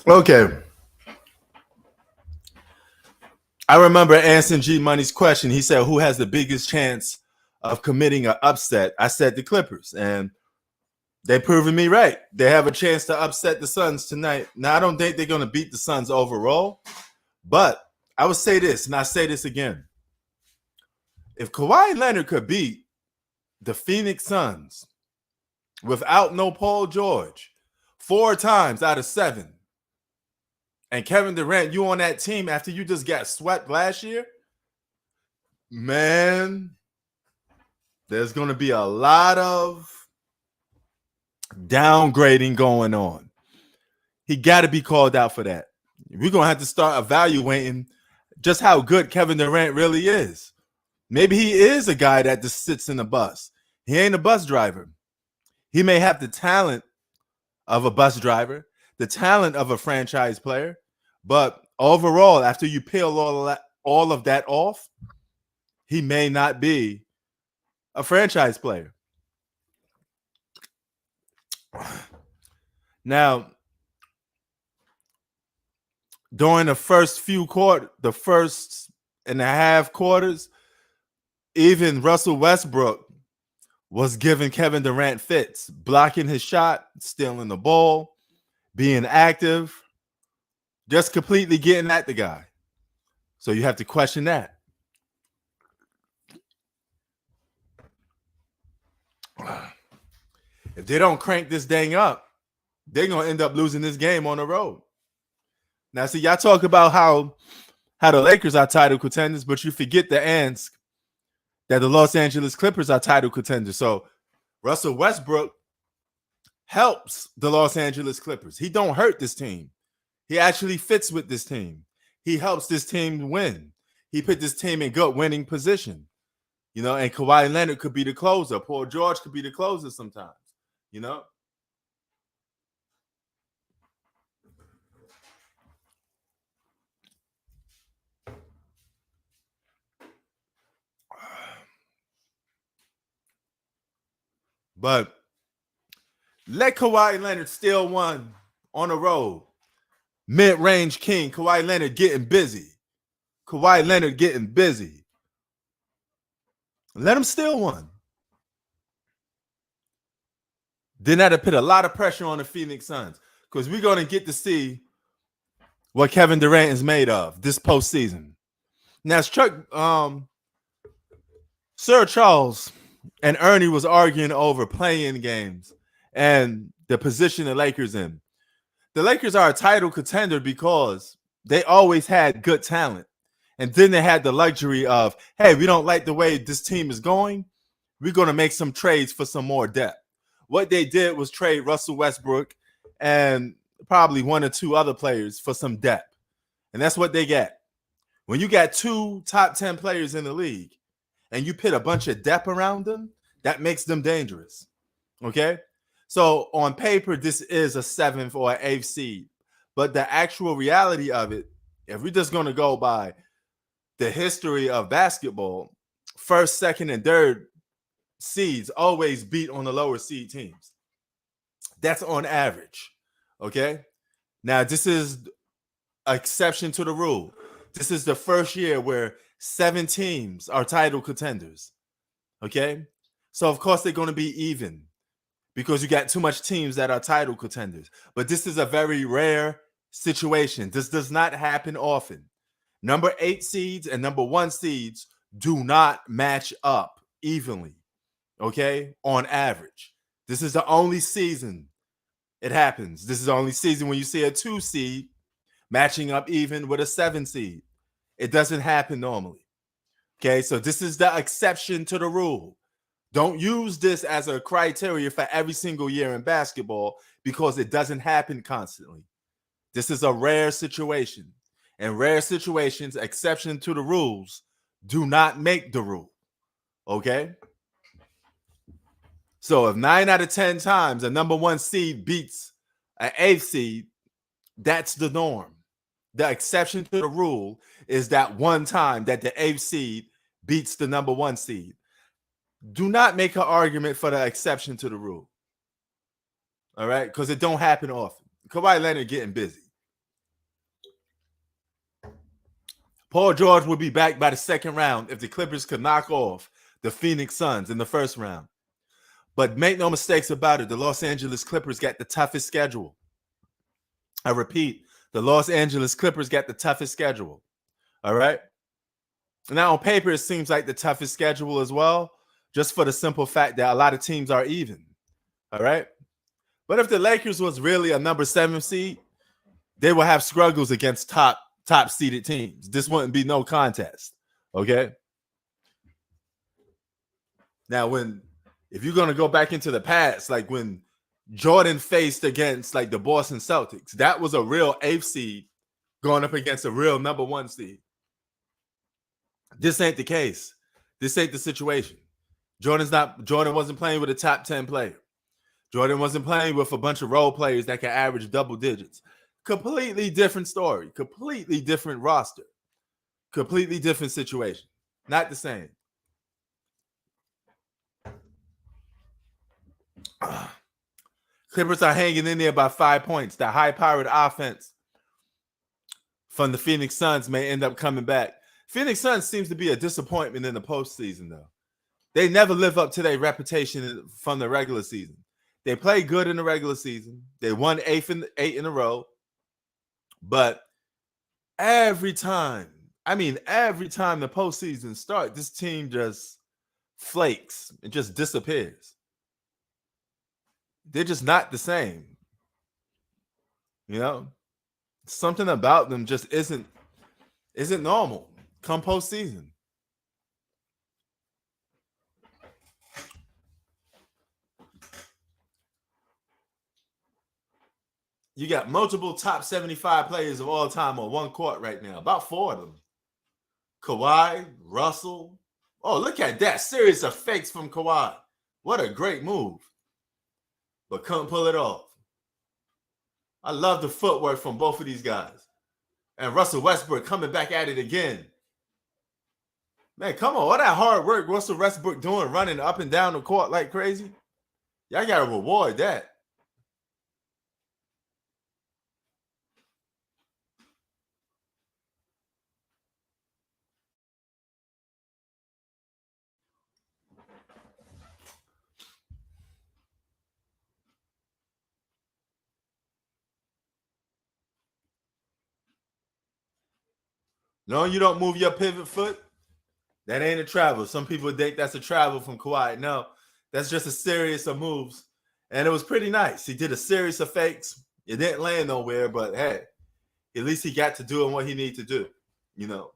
Okay. I remember answering G Money's question. He said, "Who has the biggest chance of committing an upset?" I said the Clippers, and they proving me right. They have a chance to upset the Suns tonight. Now I don't think they're going to beat the Suns overall, but I would say this, and I say this again: if Kawhi Leonard could beat the Phoenix Suns without no Paul George 4 times out of 7, and Kevin Durant, you on that team after you just got swept last year, man, there's going to be a lot of downgrading going on. He got to be called out for that. We're going to have to start evaluating just how good Kevin Durant really is. Maybe he is a guy that just sits in the bus. He ain't a bus driver. He may have the talent of a bus driver, the talent of a franchise player, but overall, after you peel all of that off, he may not be a franchise player. Now, during the first the first and a half quarters, even Russell Westbrook was giving Kevin Durant fits, blocking his shot, stealing the ball, being active, just completely getting at the guy. So you have to question that. If they don't crank this thing up, they're going to end up losing this game on the road. Now, see, y'all talk about how the Lakers are title contenders, but you forget to ask that the Los Angeles Clippers are title contenders. So Russell Westbrook helps the Los Angeles Clippers. He don't hurt this team. He actually fits with this team. He helps this team win. He put this team in good winning position. You know, and Kawhi Leonard could be the closer. Paul George could be the closer sometimes, you know. But let Kawhi Leonard steal one on the road. Mid-range king, Kawhi Leonard getting busy. Kawhi Leonard getting busy. Let him steal one. Then that'll put a lot of pressure on the Phoenix Suns because we're going to get to see what Kevin Durant is made of this postseason. Now, Sir Charles and Ernie was arguing over playing games and the position the Lakers in. The Lakers are a title contender because they always had good talent. And then they had the luxury of, hey, we don't like the way this team is going. We're going to make some trades for some more depth. What they did was trade Russell Westbrook and probably one or two other players for some depth. And that's what they got. When you got 2 top 10 players in the league and you put a bunch of depth around them, that makes them dangerous. Okay? So on paper, this is a 7th or an 8th seed. But the actual reality of it, if we're just going to go by the history of basketball, 1st, 2nd, and 3rd seeds always beat on the lower seed teams. That's on average. Okay? Now, this is an exception to the rule. This is the first year where 7 teams are title contenders. Okay? So, of course, they're going to be even because you got too much teams that are title contenders. But this is a very rare situation. This does not happen often. Number 8 seeds and number 1 seeds do not match up evenly, okay, on average. This is the only season it happens. This is the only season when you see a 2 seed matching up even with a 7 seed. It doesn't happen normally, okay? So this is the exception to the rule. Don't use this as a criteria for every single year in basketball because it doesn't happen constantly. This is a rare situation. In rare situations, exception to the rules do not make the rule. Okay? So if 9 out of 10 times a number 1 seed beats an 8th seed, that's the norm. The exception to the rule is that one time that the 8th seed beats the number 1 seed. Do not make an argument for the exception to the rule. All right? Because it don't happen often. Kawhi Leonard getting busy. Paul George would be back by the second round if the Clippers could knock off the Phoenix Suns in the first round. But make no mistakes about it, the Los Angeles Clippers got the toughest schedule. I repeat, the Los Angeles Clippers got the toughest schedule. All right? Now, on paper, it seems like the toughest schedule as well, just for the simple fact that a lot of teams are even. All right? But if the Lakers was really a number 7 seed, they will have struggles against top seeded teams. This wouldn't be no contest. Okay? Now, if you're going to go back into the past, like when Jordan faced against like the Boston Celtics, that was a real 8th seed going up against a real number 1 seed. This ain't the case. This ain't the situation. Jordan wasn't playing with a top 10 player. Jordan wasn't playing with a bunch of role players that can average double digits. Completely different story. Completely different roster. Completely different situation. Not the same. Clippers are hanging in there by 5 points. The high-powered offense from the Phoenix Suns may end up coming back. Phoenix Suns seems to be a disappointment in the postseason, though. They never live up to their reputation from the regular season. They play good in the regular season. They won 8 in a row. But every time the postseason starts, this team just flakes. It just disappears. They're just not the same. You know? Something about them just isn't normal come postseason. You got multiple top 75 players of all time on one court right now. About 4 of them. Kawhi, Russell. Oh, look at that. Series of fakes from Kawhi. What a great move. But couldn't pull it off. I love the footwork from both of these guys. And Russell Westbrook coming back at it again. Man, come on. All that hard work Russell Westbrook doing, running up and down the court like crazy. Y'all got to reward that. No, you don't move your pivot foot. That ain't a travel. Some people think that's a travel from Kawhi. No, that's just a series of moves. And it was pretty nice. He did a series of fakes. It didn't land nowhere, but hey, at least he got to doing what he needed to do, you know.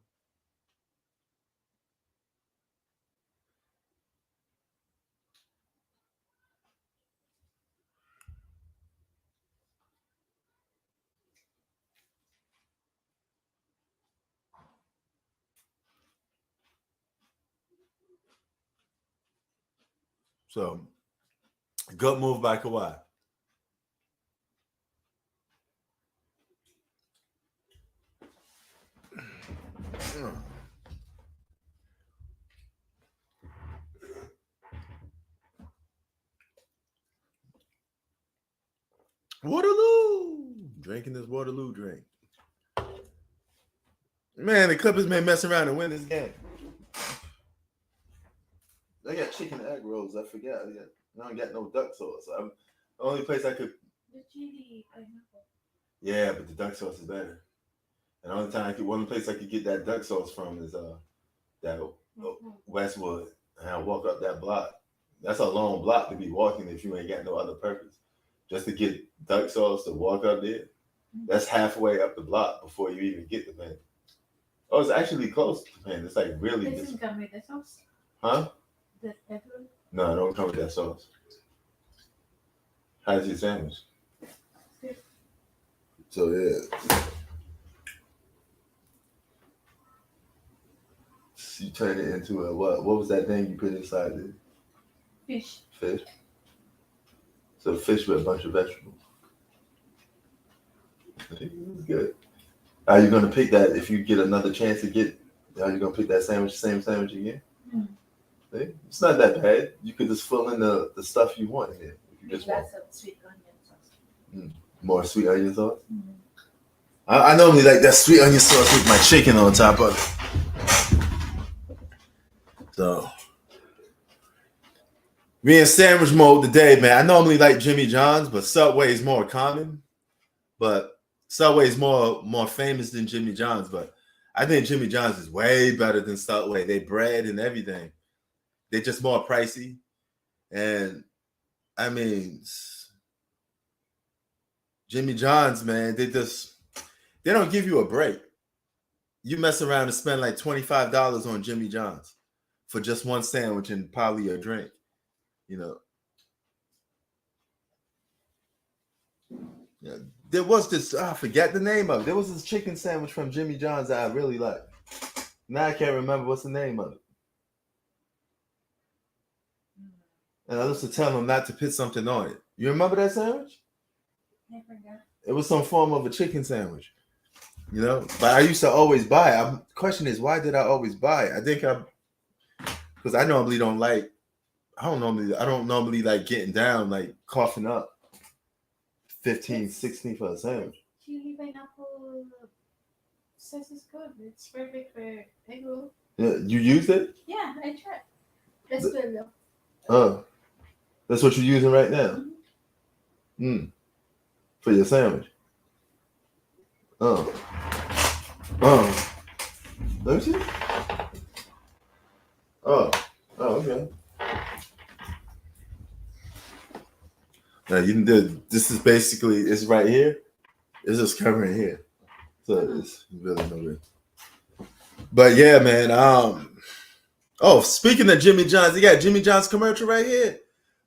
So, good move by Kawhi. Waterloo. Drinking this Waterloo drink. Man, the Clippers may mess around and win this game. They got chicken and egg rolls. I forgot. I don't got no duck sauce. The only place I could. The chili pineapple. Yeah, but the duck sauce is better. And the only time one place I could get that duck sauce from is that Westwood. And I walk up that block. That's a long block to be walking if you ain't got no other purpose. Just to get duck sauce to walk up there. That's halfway up the block before you even get the pan. Oh, it's actually close to the pan. It's like really. It doesn't come with the sauce. Huh? The pepper? No, it don't come with that sauce. How's your sandwich? Good. So yeah. You turn it into a what? What was that thing you put inside it? Fish. Fish. So fish with a bunch of vegetables. It's good. Are you gonna pick that if you get another chance to get? Are you gonna pick that same sandwich again? See? It's not that bad. You could just fill in the stuff you want in it. If you just want some sweet onion sauce. More sweet onion sauce. I normally like that sweet onion sauce with my chicken on top of it. So we in sandwich mode today, man. I normally like Jimmy John's, but Subway is more common. But Subway is more famous than Jimmy John's. But I think Jimmy John's is way better than Subway. They bread and everything. They're just more pricey. And I mean, Jimmy John's, man, they don't give you a break. You mess around and spend like $25 on Jimmy John's for just one sandwich and probably a drink, you know. Yeah, there was this, I forget the name of it. There was this chicken sandwich from Jimmy John's that I really liked. Now I can't remember what's the name of it. And I used to tell them not to put something on it. You remember that sandwich? I forgot. It was some form of a chicken sandwich, you know. But I used to always buy it. The question is, why did I always buy it? I think because I normally don't like. I don't normally like getting down, like coughing up 15, 16 for a sandwich. Chili pineapple sauce is good. It's perfect for egg roll. Yeah, you used it? Yeah, I tried. That's good though. Oh, that's what you're using right now. For your sandwich. Oh. Let me see. Oh, okay. Now you did. This is basically it's right here. It's just covering here, so it's really no good. But yeah, man. Oh, speaking of Jimmy John's, you got Jimmy John's commercial right here.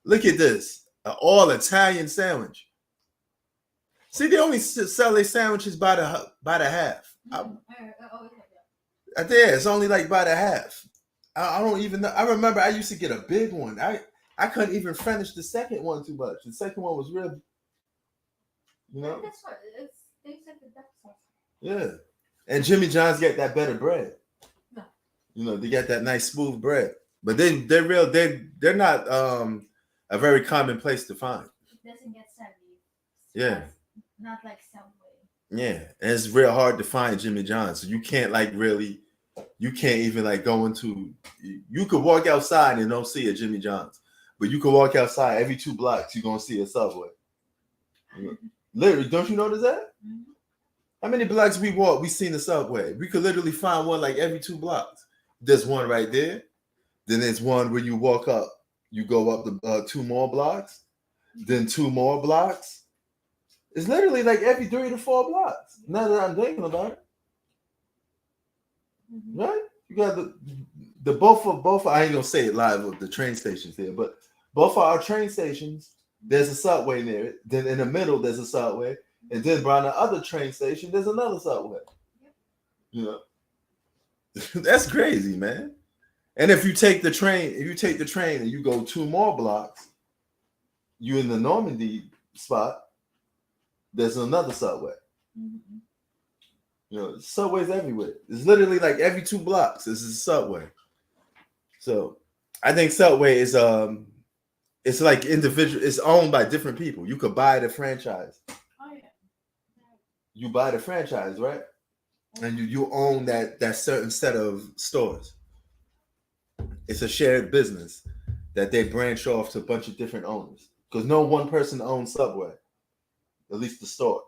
Look at this, an all Italian sandwich. See, they only sell their sandwiches by the half. I think it's only like by the half. I don't even know. I remember I used to get a big one. I couldn't even finish the second one too much. The second one was real, you know. That's what it's. They said the duck sauce. Yeah, and Jimmy John's got that better bread. No. You know, they got that nice smooth bread, but they're not a very common place to find. It doesn't get saggy. Yeah. Not like Subway. Yeah, and it's real hard to find Jimmy John's. So you can't even like go into. You could walk outside and don't see a Jimmy John's, but you could walk outside every 2 blocks, you're gonna see a Subway. Literally, don't you notice that? Mm-hmm. How many blocks we walk, we seen a Subway. We could literally find one like every 2 blocks. There's one right there. Then there's one where you walk up, you go up the 2 more blocks, then 2 more blocks. It's literally like every 3 to 4 blocks. Now that I'm thinking about it, right? You got the both. I ain't gonna say it live of the train stations there, but both of our train stations, there's a Subway near it. Then in the middle, there's a Subway, and then around the other train station, there's another Subway. You know, that's crazy, man. And if you take the train, and you go 2 more blocks, you in the Normandy spot. There's another Subway. Mm-hmm. You know, Subway's everywhere. It's literally like every 2 blocks. This is a Subway. So I think Subway is it's like individual. It's owned by different people. You could buy the franchise. Oh yeah. You buy the franchise, right? And you own that certain set of stores. It's a shared business that they branch off to a bunch of different owners. Because no one person owns Subway. At least the store.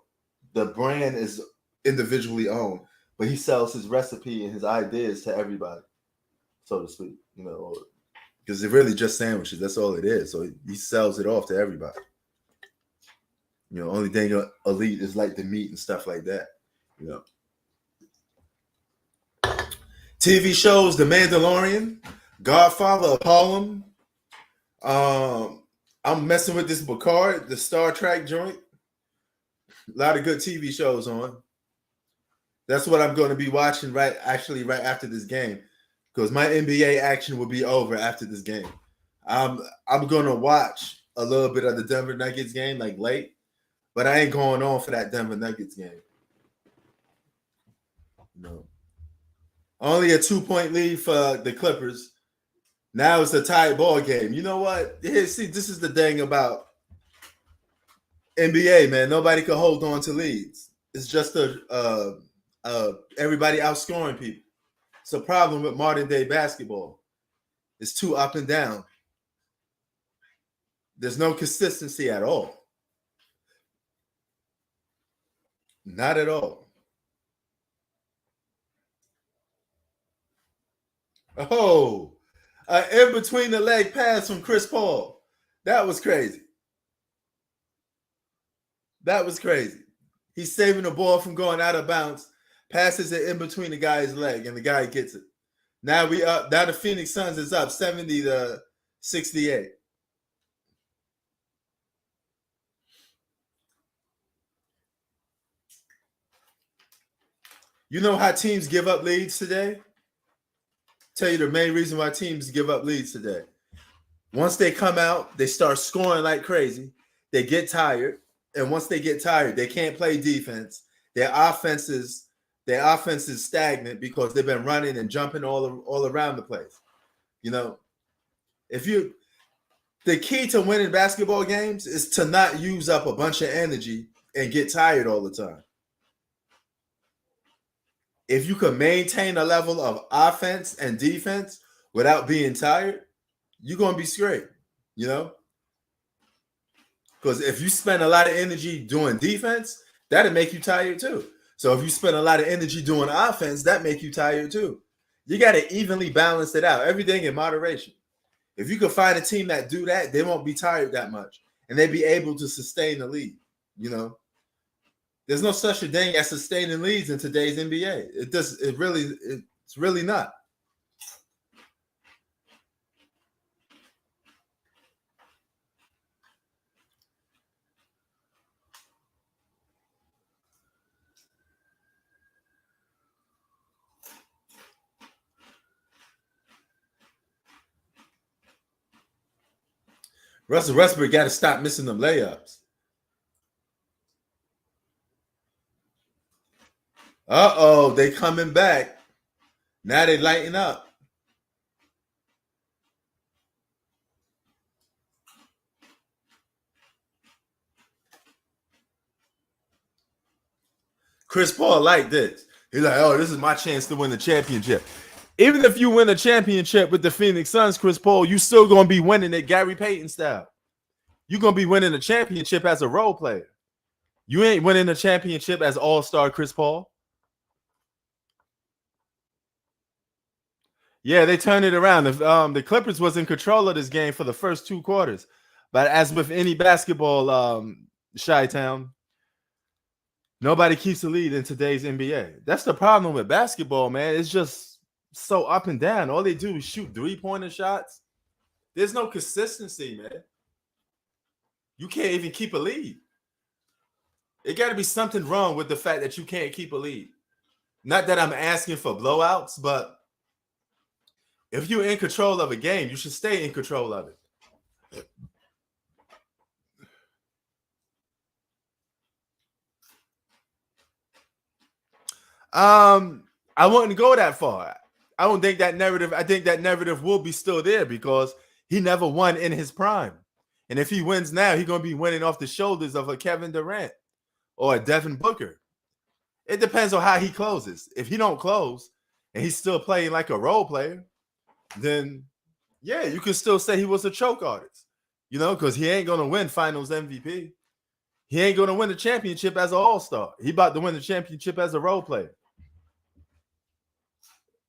The brand is individually owned, but he sells his recipe and his ideas to everybody, so to speak. You know, because they're really just sandwiches. That's all it is. So he sells it off to everybody. You know, only thing elite is like the meat and stuff like that. You know, TV shows: The Mandalorian, Godfather of Harlem. I'm messing with this Picard, the Star Trek joint. A lot of good TV shows on. That's what I'm going to be watching right after this game, because my NBA action will be over after this game. I'm going to watch a little bit of the Denver Nuggets game, like late, but I ain't going on for that Denver Nuggets game. No. Only a 2-point lead for the Clippers. Now it's a tied ball game. You know what? Here, see, this is the thing about NBA, man. Nobody can hold on to leads. It's just everybody outscoring people. It's a problem with modern day basketball. It's too up and down. There's no consistency at all. Not at all. Oh, in between the leg pass from Chris Paul. That was crazy. That was crazy. He's saving the ball from going out of bounds, passes it in between the guy's leg, and the guy gets it. Now we up. Now the Phoenix Suns is up 70-68. You know how teams give up leads today? Tell you the main reason why teams give up leads today. Once they come out, they start scoring like crazy. They get tired, and once they get tired, they can't play defense. Their offense is stagnant because they've been running and jumping all around the place. You know, the key to winning basketball games is to not use up a bunch of energy and get tired all the time. If you can maintain a level of offense and defense without being tired, you're going to be straight, you know? Because if you spend a lot of energy doing defense, that'll make you tired too. So if you spend a lot of energy doing offense, that make you tired too. You got to evenly balance it out. Everything in moderation. If you can find a team that do that, they won't be tired that much. And they'll be able to sustain the lead, you know? There's no such a thing as sustaining leads in today's NBA. It's really not. Russell Westbrook got to stop missing them layups. Uh-oh, they coming back. Now they lighting up. Chris Paul like this. He's like, oh, this is my chance to win the championship. Even if you win a championship with the Phoenix Suns, Chris Paul, you still going to be winning it Gary Payton style. You're going to be winning a championship as a role player. You ain't winning a championship as all-star Chris Paul. Yeah, they turned it around. The Clippers was in control of this game for the first 2 quarters. But as with any basketball, Chi-Town, nobody keeps the lead in today's NBA. That's the problem with basketball, man. It's just so up and down. All they do is shoot 3-pointer shots. There's no consistency, man. You can't even keep a lead. It got to be something wrong with the fact that you can't keep a lead. Not that I'm asking for blowouts, but if you're in control of a game, you should stay in control of it. I wouldn't go that far. I don't think that narrative. I think that narrative will be still there because he never won in his prime. And if he wins now, he's going to be winning off the shoulders of a Kevin Durant or a Devin Booker. It depends on how he closes. If he don't close and he's still playing like a role player, then yeah, you can still say he was a choke artist, you know, because he ain't going to win finals MVP. He ain't going to win the championship as an all-star. He about to win the championship as a role player.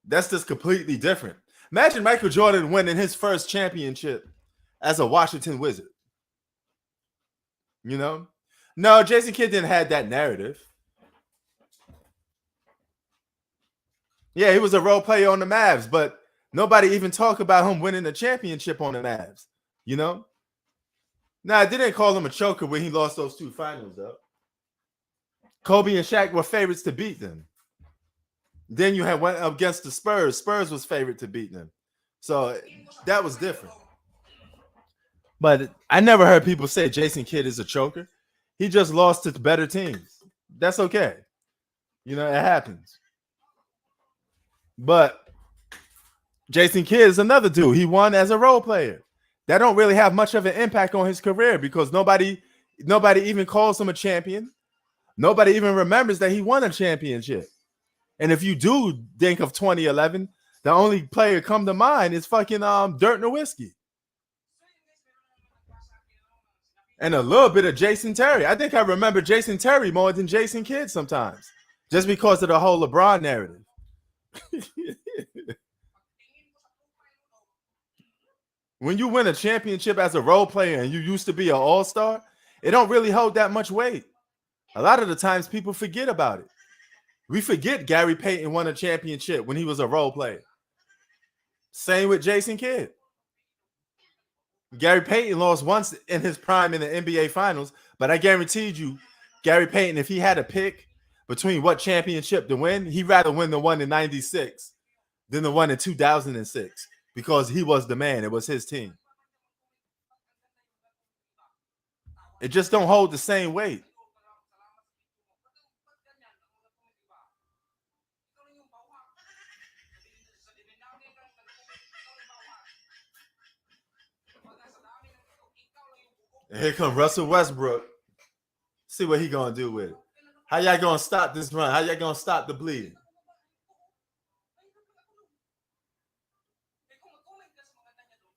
That's just completely different. Imagine Michael Jordan winning his first championship as a Washington Wizard. You know? No, Jason Kidd didn't have that narrative. Yeah, he was a role player on the Mavs, but nobody even talked about him winning the championship on the Mavs. You know? Now, I didn't call him a choker when he lost those 2 finals, though. Kobe and Shaq were favorites to beat them. Then you had went up against the Spurs. Spurs was favorite to beat them. So that was different. But I never heard people say Jason Kidd is a choker. He just lost to better teams. That's okay. You know, it happens. But Jason Kidd is another dude. He won as a role player. That don't really have much of an impact on his career because nobody even calls him a champion. Nobody even remembers that he won a championship. And if you do think of 2011, the only player come to mind is fucking Dirk Nowitzki. And a little bit of Jason Terry. I think I remember Jason Terry more than Jason Kidd sometimes, just because of the whole LeBron narrative. When you win a championship as a role player and you used to be an all-star, it don't really hold that much weight. A lot of the times people forget about it. We forget Gary Payton won a championship when he was a role player. Same with Jason Kidd. Gary Payton lost once in his prime in the NBA Finals, but I guaranteed you, Gary Payton, if he had a pick between what championship to win, he'd rather win the one in 96 than the one in 2006 because he was the man. It was his team. It just don't hold the same weight. And here comes Russell Westbrook. See what he gonna do with it. How y'all gonna stop this run? How y'all gonna stop the bleeding?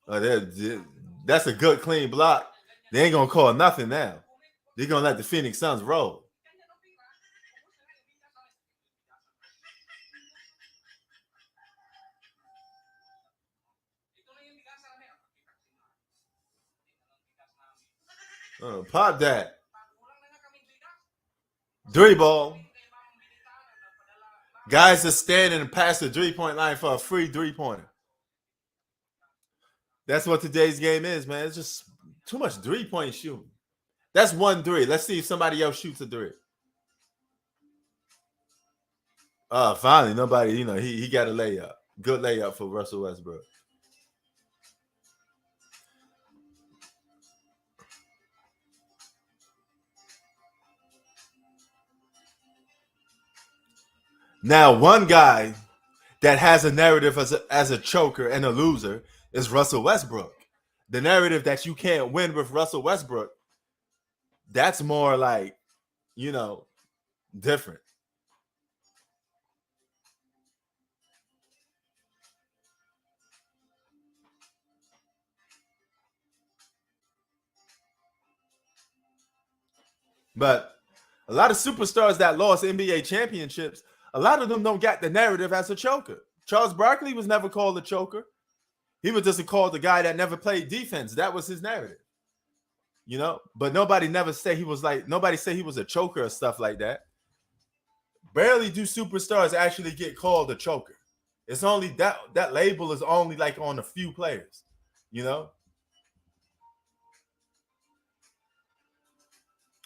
Oh, that's a good clean block. They ain't gonna call nothing now. They're gonna let the Phoenix Suns roll. Pop that. Three ball. Guys are standing past the 3-point line for a free 3-pointer. That's what today's game is, man. It's just too much 3-point shooting. That's 1-3. Let's see if somebody else shoots a 3. Finally, nobody, he got a layup. Good layup for Russell Westbrook. Now, one guy that has a narrative as a choker and a loser is Russell Westbrook. The narrative that you can't win with Russell Westbrook, that's more like, different. But a lot of superstars that lost NBA championships, a lot of them don't get the narrative as a choker. Charles Barkley was never called a choker. He was just called the guy that never played defense. That was his narrative. But nobody said he was a choker or stuff like that. Barely do superstars actually get called a choker. It's only that label is only like on a few players,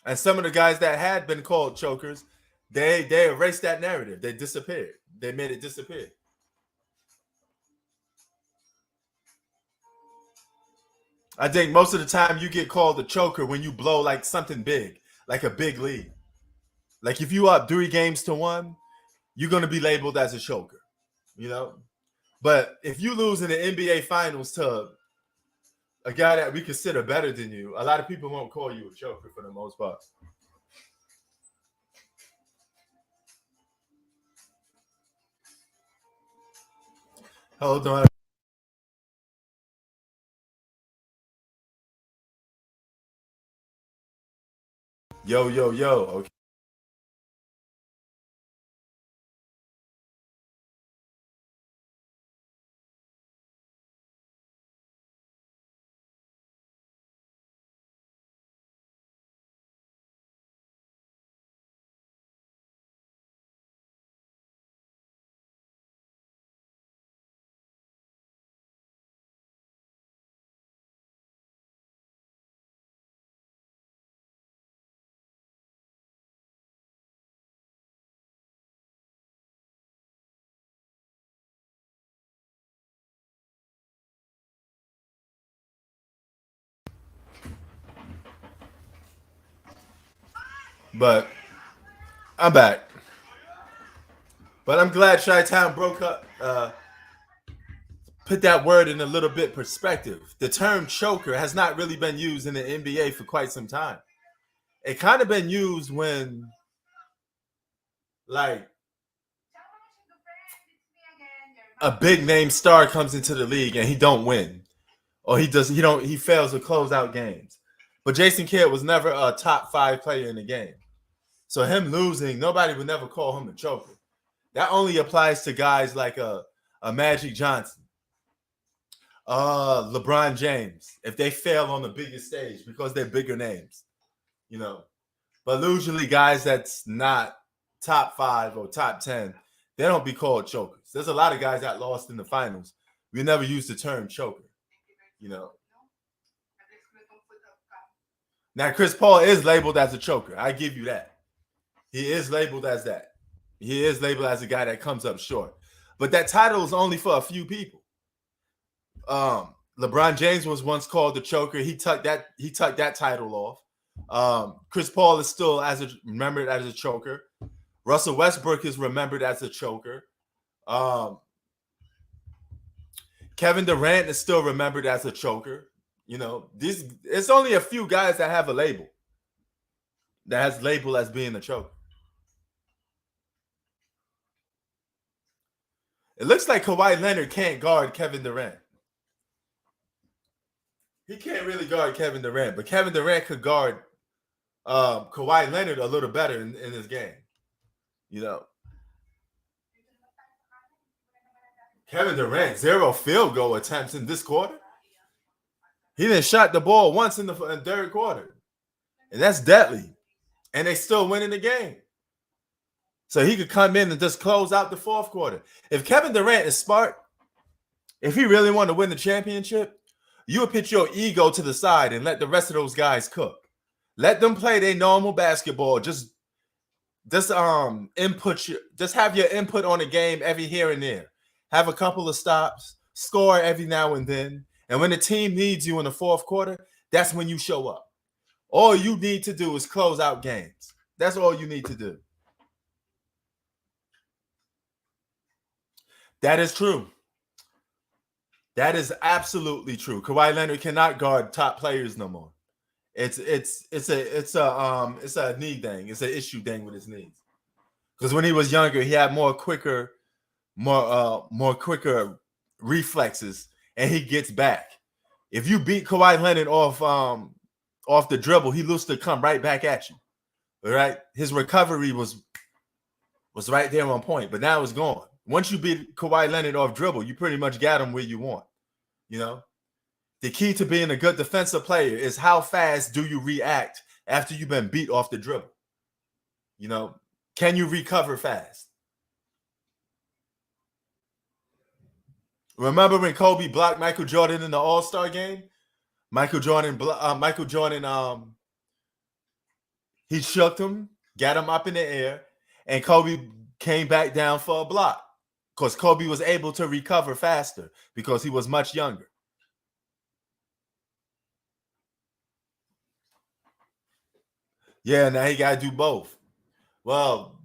And some of the guys that had been called chokers, they erased that narrative. They disappeared. They made it disappear. I think most of the time you get called a choker when you blow like something big, like a big lead. Like if you up 3-1, you're going to be labeled as a choker, But if you lose in the NBA Finals to a guy that we consider better than you, a lot of people won't call you a choker for the most part. Hold on. Yo. Okay. But I'm back. But I'm glad Chi-Town broke up, put that word in a little bit perspective. The term choker has not really been used in the NBA for quite some time. It kind of been used when like a big name star comes into the league and he don't win, or he fails to close out games. But Jason Kidd was never a top 5 player in the game. So him losing, nobody would never call him a choker. That only applies to guys like a Magic Johnson, LeBron James, if they fail on the biggest stage because they're bigger names, you know. But usually guys that's not top 5 or top 10, they don't be called chokers. There's a lot of guys that lost in the finals. We never used the term choker, you know. Now, Chris Paul is labeled as a choker. I give you that. He is labeled as that. He is labeled as a guy that comes up short. But that title is only for a few people. LeBron James was once called the choker. He tucked that title off. Chris Paul is still remembered as a choker. Russell Westbrook is remembered as a choker. Kevin Durant is still remembered as a choker. You know, it's only a few guys that have a label that has labeled as being a choker. It looks like Kawhi Leonard can't guard Kevin Durant. He can't really guard Kevin Durant, but Kevin Durant could guard Kawhi Leonard a little better in his game. You know, Kevin Durant, 0 field goal attempts in this quarter. He didn't shot the ball once in the third quarter. And that's deadly. And they still winning the game. So he could come in and just close out the fourth quarter. If Kevin Durant is smart, if he really want to win the championship, you would put your ego to the side and let the rest of those guys cook. Let them play their normal basketball. Just have your input on the game every here and there. Have a couple of stops, score every now and then. And when the team needs you in the fourth quarter, that's when you show up. All you need to do is close out games. That's all you need to do. That is true. That is absolutely true. Kawhi Leonard cannot guard top players no more. It's a knee thing. It's an issue thing with his knees. Because when he was younger, he had more quicker reflexes, and he gets back. If you beat Kawhi Leonard off the dribble, he looks to come right back at you. All right, his recovery was right there on point, but now it's gone. Once you beat Kawhi Leonard off dribble, you pretty much got him where you want. You know, the key to being a good defensive player is how fast do you react after you've been beat off the dribble. You know, can you recover fast? Remember when Kobe blocked Michael Jordan in the All-Star game? Michael Jordan, he shook him, got him up in the air, and Kobe came back down for a block because Kobe was able to recover faster because he was much younger. Yeah, now he got to do both. Well,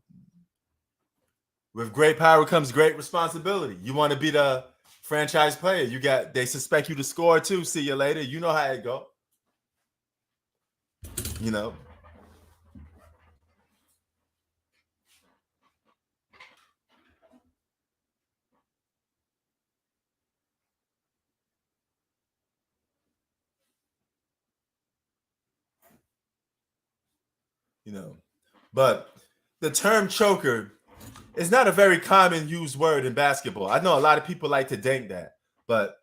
with great power comes great responsibility. You want to be the franchise player. They suspect you to score too. See you later. You know how it go. You know. You know. But the term choker is not a very common used word in basketball. I know a lot of people like to think that, but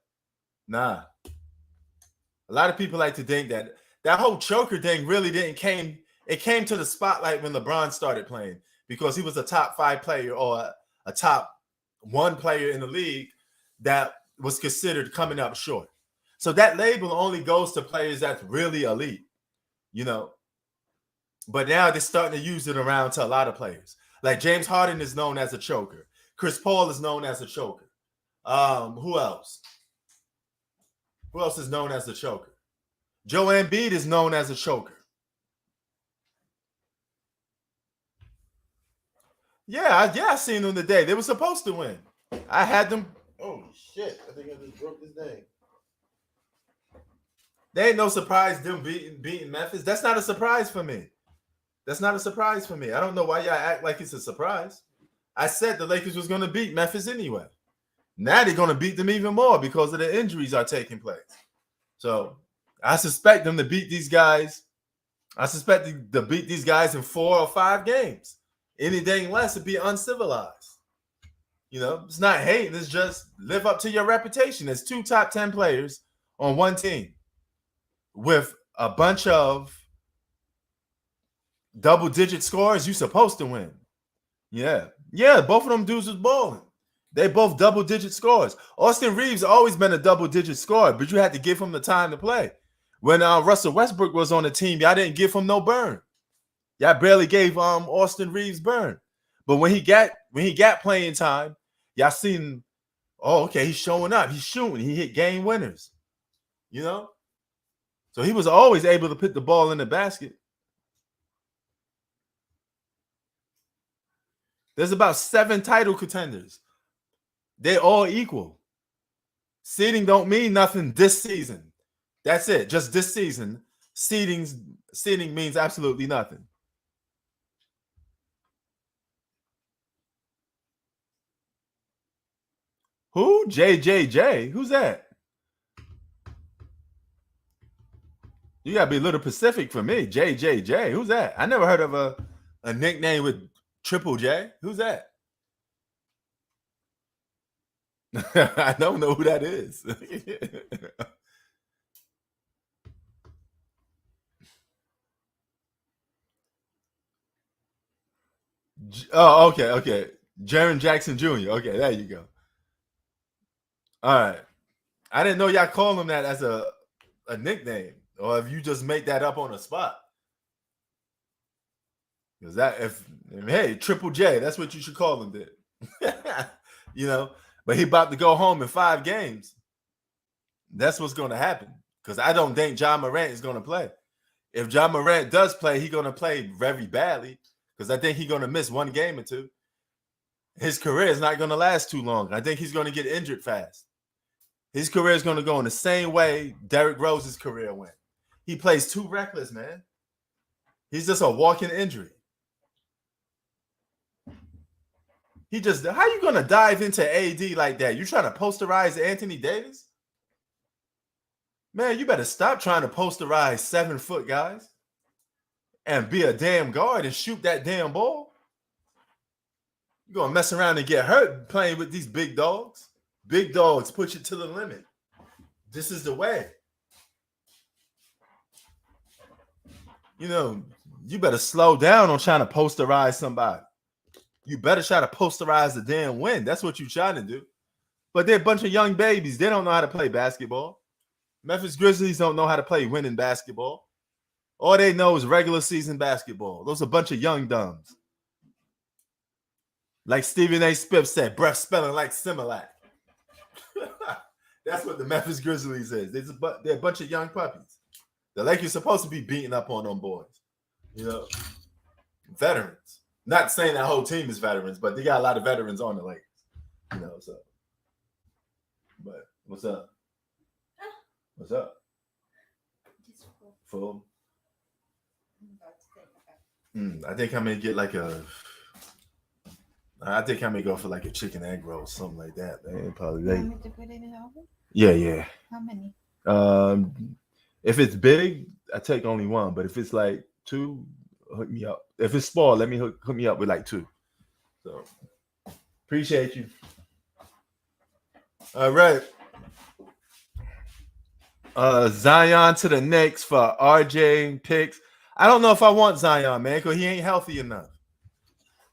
nah. A lot of people like to think that whole choker thing really came to the spotlight when LeBron started playing because he was a top 5 player or a top 1 player in the league that was considered coming up short. So that label only goes to players that's really elite, you know. But now they're starting to use it around to a lot of players. Like James Harden is known as a choker. Chris Paul is known as a choker. Who else? Who else is known as a choker? Joe Embiid is known as a choker. Yeah, I seen them today. They were supposed to win. I had them. Oh shit! I think I just broke this thing. They ain't no surprise them beating Memphis. That's not a surprise for me. That's not a surprise for me. I don't know why y'all act like it's a surprise. I said the Lakers was going to beat Memphis anyway. Now they're going to beat them even more because of the injuries are taking place. So I suspect them to beat these guys. I suspect to beat these guys in 4 or 5 games. Anything less would be uncivilized. You know, it's not hating. It's just live up to your reputation. There's 2 top 10 players on one team with a bunch of double-digit scores. You're supposed to win. Yeah. Both of them dudes was balling. They both double-digit scores. Austin Reeves always been a double-digit scorer, but you had to give him the time to play. When Russell Westbrook was on the team, y'all didn't give him no burn. Y'all barely gave Austin Reeves burn. But when he got playing time, y'all seen, oh, okay, he's showing up. He's shooting. He hit game winners. You know? So he was always able to put the ball in the basket. There's about 7 title contenders. They all equal. Seeding don't mean nothing this season. That's it. Just this season. Seeding means absolutely nothing. Who? JJJ? Who's that? You gotta be a little Pacific for me. JJJ. Who's that? I never heard of a nickname with Triple J. Who's that? I don't know who that is. Oh, okay. Jaren Jackson Jr. Okay, there you go. All right. I didn't know y'all call him that as a nickname, or if you just make that up on the spot. Because hey, Triple J, that's what you should call him then. You know, but he about to go home in 5 games. That's what's going to happen. Because I don't think Ja Morant is going to play. If Ja Morant does play, he's going to play very badly. Because I think he's going to miss 1 game or 2. His career is not going to last too long. I think he's going to get injured fast. His career is going to go in the same way Derrick Rose's career went. He plays too reckless, man. He's just a walking injury. How you going to dive into AD like that? You trying to posterize Anthony Davis? Man, you better stop trying to posterize 7-foot guys and be a damn guard and shoot that damn ball. You're going to mess around and get hurt playing with these big dogs. Big dogs push it to the limit. This is the way. You know, you better slow down on trying to posterize somebody. You better try to posterize the damn win. That's what you're trying to do. But they're a bunch of young babies. They don't know how to play basketball. Memphis Grizzlies don't know how to play winning basketball. All they know is regular season basketball. Those are a bunch of young dumbs. Like Stephen A. Smith said, breath smelling like Similac. That's what the Memphis Grizzlies is. They're a bunch of young puppies. The Lakers supposed to be beating up on them boys. You know, veterans. Not saying that whole team is veterans, but they got a lot of veterans on the Lakers. You know, so. But what's up? What's up? Just Full. I think I may get I think I may go for like a chicken egg roll, something like that. Man, probably. You want me to put it in the oven? Yeah. How many? If it's big, I take only 1. But if it's like 2, hook me up. If it's small, let me hook me up with like 2. So appreciate you. All right. Zion to the Knicks for RJ picks. I don't know if I want Zion, man, because he ain't healthy enough.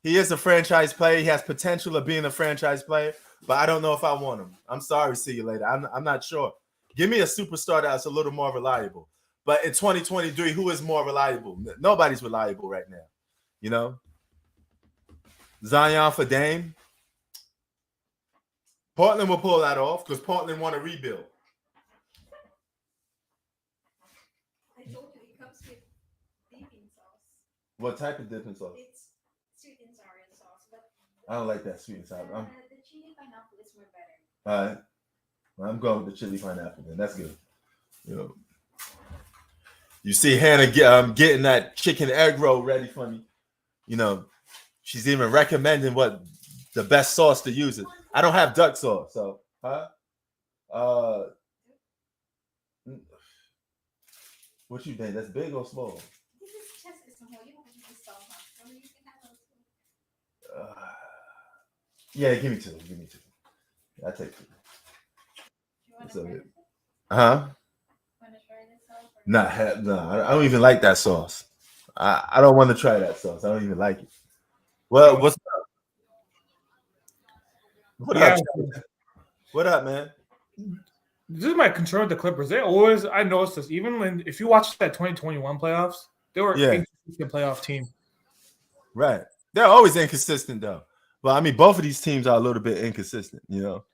He is a franchise player. He has potential of being a franchise player, but I don't know if I want him. I'm sorry. See you later. I'm not sure. Give me a superstar that's a little more reliable. But in 2023, who is more reliable? Nobody's reliable right now. You know? Zion for Dame. Portland will pull that off because Portland want to rebuild. I told you it comes with dipping sauce. What type of dipping sauce? It's sweet and sour sauce, but I don't like that sweet and sour. the chili pineapple is more better. All right. Well, I'm going with the chili pineapple then. That's good. You know. You see Hannah getting that chicken egg roll ready for me. You know, she's even recommending what the best sauce to use. It. I don't have duck sauce, so what you think? That's big or small? Yeah, give me two. I take two. What's up? Huh? Nah, I don't even like that sauce. I don't want to try that sauce. I don't even like it. Well, what's up? What up? What up, man? This is my concern with the Clippers. I noticed this, even if you watch that 2021 playoffs, they were an inconsistent playoff team. Right. They're always inconsistent, though. Well, I mean, both of these teams are a little bit inconsistent, you know.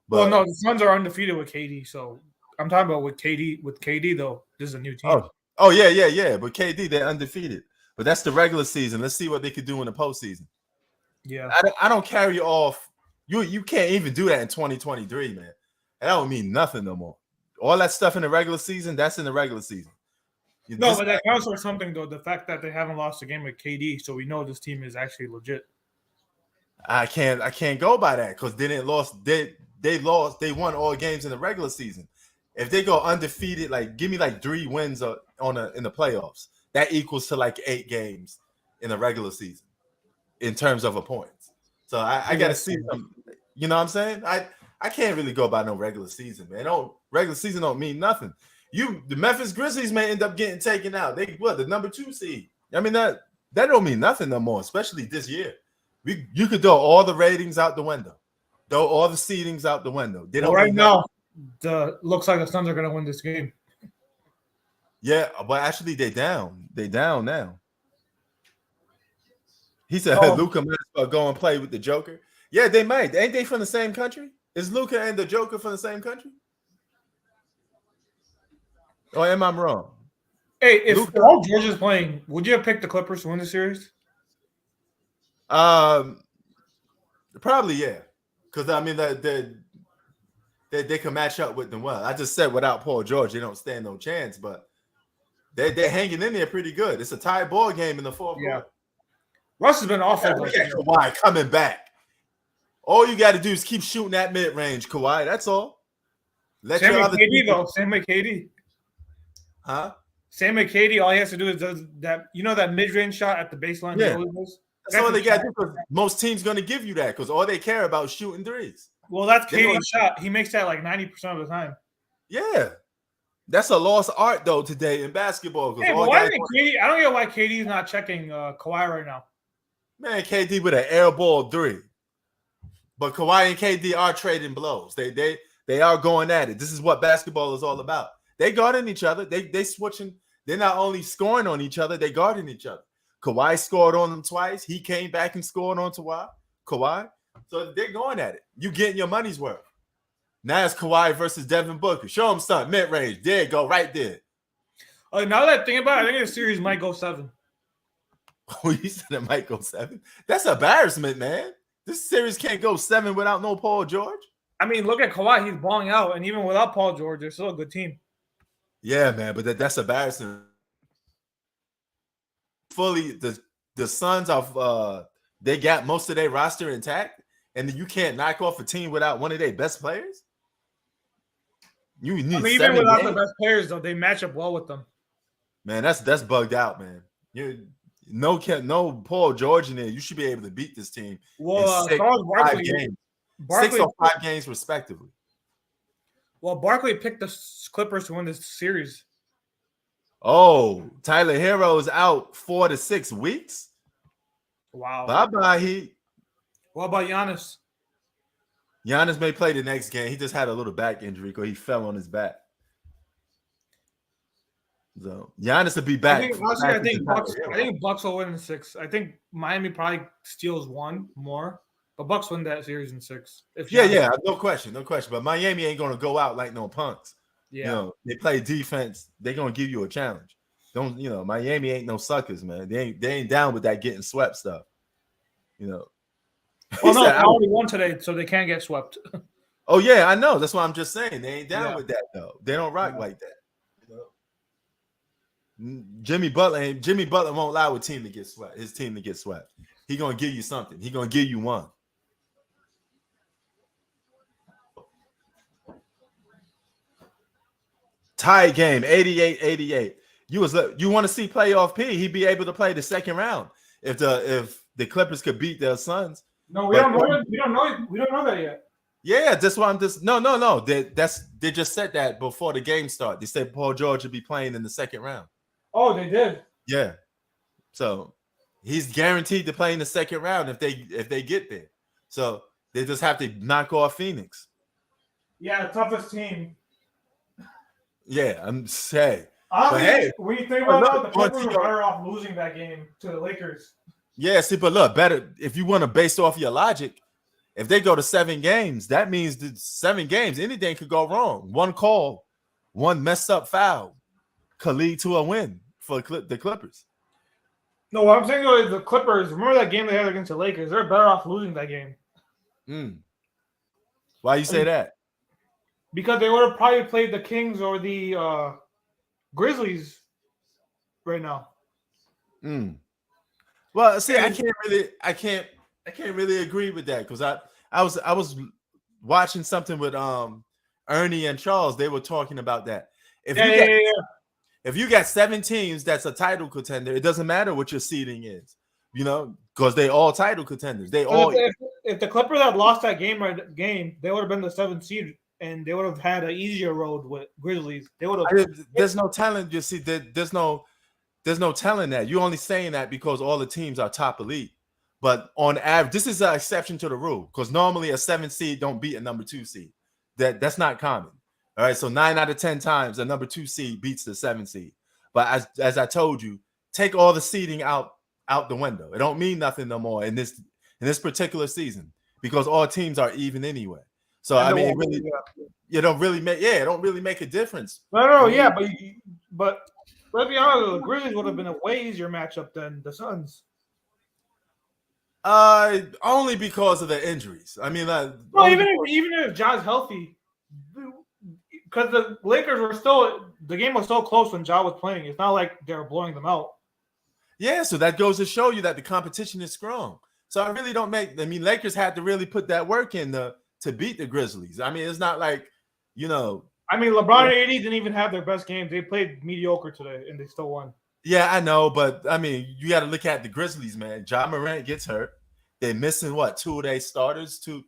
But no, the Suns are undefeated with KD. So I'm talking about with KD though. This is a new team. Oh yeah. But KD, they're undefeated. But that's the regular season. Let's see what they could do in the postseason. Yeah. I don't carry off. You can't even do that in 2023, man. That don't mean nothing no more. All that stuff in the regular season, that's in the regular season. But that counts for something, though. The fact that they haven't lost a game with KD, so we know this team is actually legit. I can't go by that because they won all games in the regular season. If they go undefeated, like give me like 3 wins in the playoffs, that equals to like 8 games in the regular season in terms of a points. So I gotta see some. You know what I'm saying? I can't really go by no regular season, man. Regular season don't mean nothing. The Memphis Grizzlies may end up getting taken out. They the number 2 seed. I mean that don't mean nothing no more, especially this year. You could throw all the ratings out the window, throw all the seedings out the window. They don't right now, looks like the Suns are going to win this game. Yeah, but actually they down. They down now. He said Luka might as well go and play with the Joker. Yeah, they might. Ain't they from the same country? Is Luka and the Joker from the same country? Or am I wrong? Hey, if Paul George is playing, would you have picked the Clippers to win the series? Probably yeah, because I mean they can match up with them well. I just said without Paul George, they don't stand no chance, but they're hanging in there pretty good. It's a tie ball game in the fourth quarter. Russ has been awful. Look at Kawhi coming back. All you got to do is keep shooting that mid range, Kawhi. That's all. Same with KD though. Same with KD. Huh? Same with KD. All he has to do is does that. You know that mid range shot at the baseline. Yeah. That's all they got to do. Because most teams going to give you that because all they care about is shooting threes. Well, that's KD's shot. He makes that like 90% of the time. Yeah. That's a lost art, though, today in basketball. Hey, but why KD? I don't get why KD is not checking Kawhi right now. Man, KD with an air ball 3. But Kawhi and KD are trading blows. They are going at it. This is what basketball is all about. They guarding each other. They switching. They're not only scoring on each other, they guarding each other. Kawhi scored on them twice. He came back and scored on Kawhi. So they're going at it. You getting your money's worth. Now it's Kawhi versus Devin Booker. Show him something. Mid-range. There you go. Right there. Now that I think about it, I think the series might go 7. Oh, you said it might go 7? That's embarrassment, man. This series can't go 7 without no Paul George. I mean, look at Kawhi. He's balling out. And even without Paul George, they're still a good team. Yeah, man. But that's embarrassing. Fully, the Suns are they got most of their roster intact, and you can't knock off a team without one of their best players. You need even without the best players, though, they match up well with them. Man, that's bugged out, man. No Paul George in there. You should be able to beat this team. Well, 6 or 5 games respectively. Well, Barkley picked the Clippers to win this series. Oh, Tyler Hero is out 4 to 6 weeks. Wow. Bye-bye, Heat. What about Giannis? Giannis may play the next game. He just had a little back injury because he fell on his back. So Giannis will be back. I think Bucks will win in 6. I think Miami probably steals 1 more, but Bucks win that series in 6. No question. But Miami ain't gonna go out like no punks. Yeah, they play defense. They're gonna give you a challenge. Miami ain't no suckers, man. They ain't down with that getting swept stuff. Well, no, they already won today, so they can't get swept. Oh yeah, I know. That's what I'm just saying. They ain't down with that though. They don't rock like that. Jimmy Butler won't allow his team to get swept. He gonna give you something. He gonna give you one. Tie game, 88-88. You want to see playoff P? He'd be able to play the second round if the Clippers could beat their Suns. No, we don't know that yet. Yeah, that's why I'm just no. They just said that before the game started. They said Paul George would be playing in the second round. Oh, they did. Yeah, so he's guaranteed to play in the second round if they get there. So they just have to knock off Phoenix. Yeah, the toughest team. Yeah, I'm saying. Honestly, when you think about it, the Clippers were better off losing that game to the Lakers. Yeah, see, but look, better if you want to base off your logic. If they go to 7 games, that means that 7 games, anything could go wrong. One call, one messed up foul could lead to a win for the Clippers. No, what I'm saying though is the Clippers, remember that game they had against the Lakers? They're better off losing that game. Why you say that? Because they would have probably played the Kings or the Grizzlies right now. Well, see, I can't really agree with that because I was watching something with Ernie and Charles. They were talking about that. If you got 7 teams that's a title contender, it doesn't matter what your seeding is, because they all title contenders. If the Clippers had lost that game, they would have been the 7th seed, and they would have had an easier road with Grizzlies. They would have. There's no telling. You see, there's no telling that. You're only saying that because all the teams are top elite. But on average, this is an exception to the rule because normally a 7th seed don't beat a number 2 seed. That's not common. All right, so 9 out of 10 times a number 2 seed beats the 7th seed. But as I told you, take all the seeding out the window. It don't mean nothing no more in this particular season because all teams are even anyway. So I mean, it don't really make a difference. No, yeah, but let's be honest, the Grizzlies would have been a way easier matchup than the Suns. Only because of the injuries. I mean, even if Ja's healthy, because the Lakers were the game was so close when Ja was playing. It's not like they were blowing them out. Yeah, so that goes to show you that the competition is strong. So I really Lakers had to really put that work in to beat the Grizzlies. I mean, it's not like, LeBron and AD didn't even have their best games. They played mediocre today, and they still won. Yeah, I know, but I mean, you got to look at the Grizzlies, man. Ja Morant gets hurt. They're missing 2 of their starters, two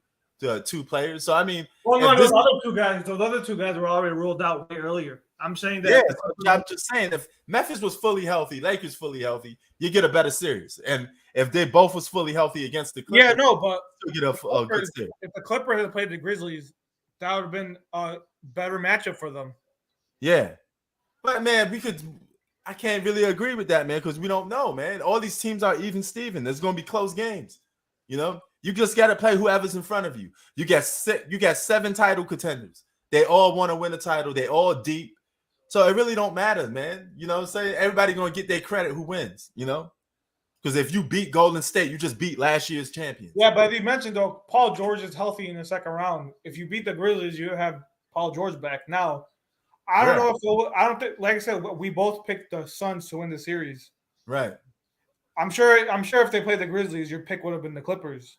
players. So I mean, those other two guys were already ruled out way earlier. I'm saying that. Yeah, I'm just saying if Memphis was fully healthy, Lakers fully healthy, you get a better series. And if they both was fully healthy against the Clippers, but you get a good series. If the Clippers had played the Grizzlies, that would have been a better matchup for them. Yeah, but man, I can't really agree with that, man, because we don't know, man. All these teams are even Steven. There's going to be close games. You just got to play whoever's in front of you. You got 7 title contenders. They all want to win a title. They all deep. So it really don't matter, man. Say everybody going to get their credit who wins, because if you beat Golden State, you just beat last year's champions. Yeah, but you mentioned, though, Paul George is healthy in the second round. If you beat the Grizzlies, you have Paul George back. Now, I don't think, like I said, we both picked the Suns to win the series. Right. I'm sure if they played the Grizzlies, your pick would have been the Clippers.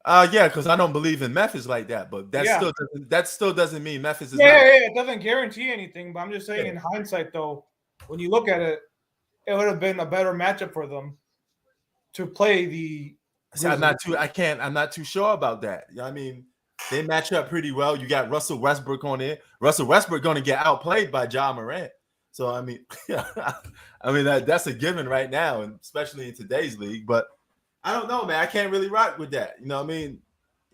Yeah, because I don't believe in Memphis like that, but that still doesn't mean Memphis is. Yeah, it doesn't guarantee anything. But I'm just saying, in hindsight, though, when you look at it, it would have been a better matchup for them to play the. See, I'm not too sure about that. I mean, they match up pretty well. You got Russell Westbrook on there. Russell Westbrook going to get outplayed by Ja Morant. So I mean, that's a given right now, and especially in today's league. But I don't know, man. I can't really rock with that.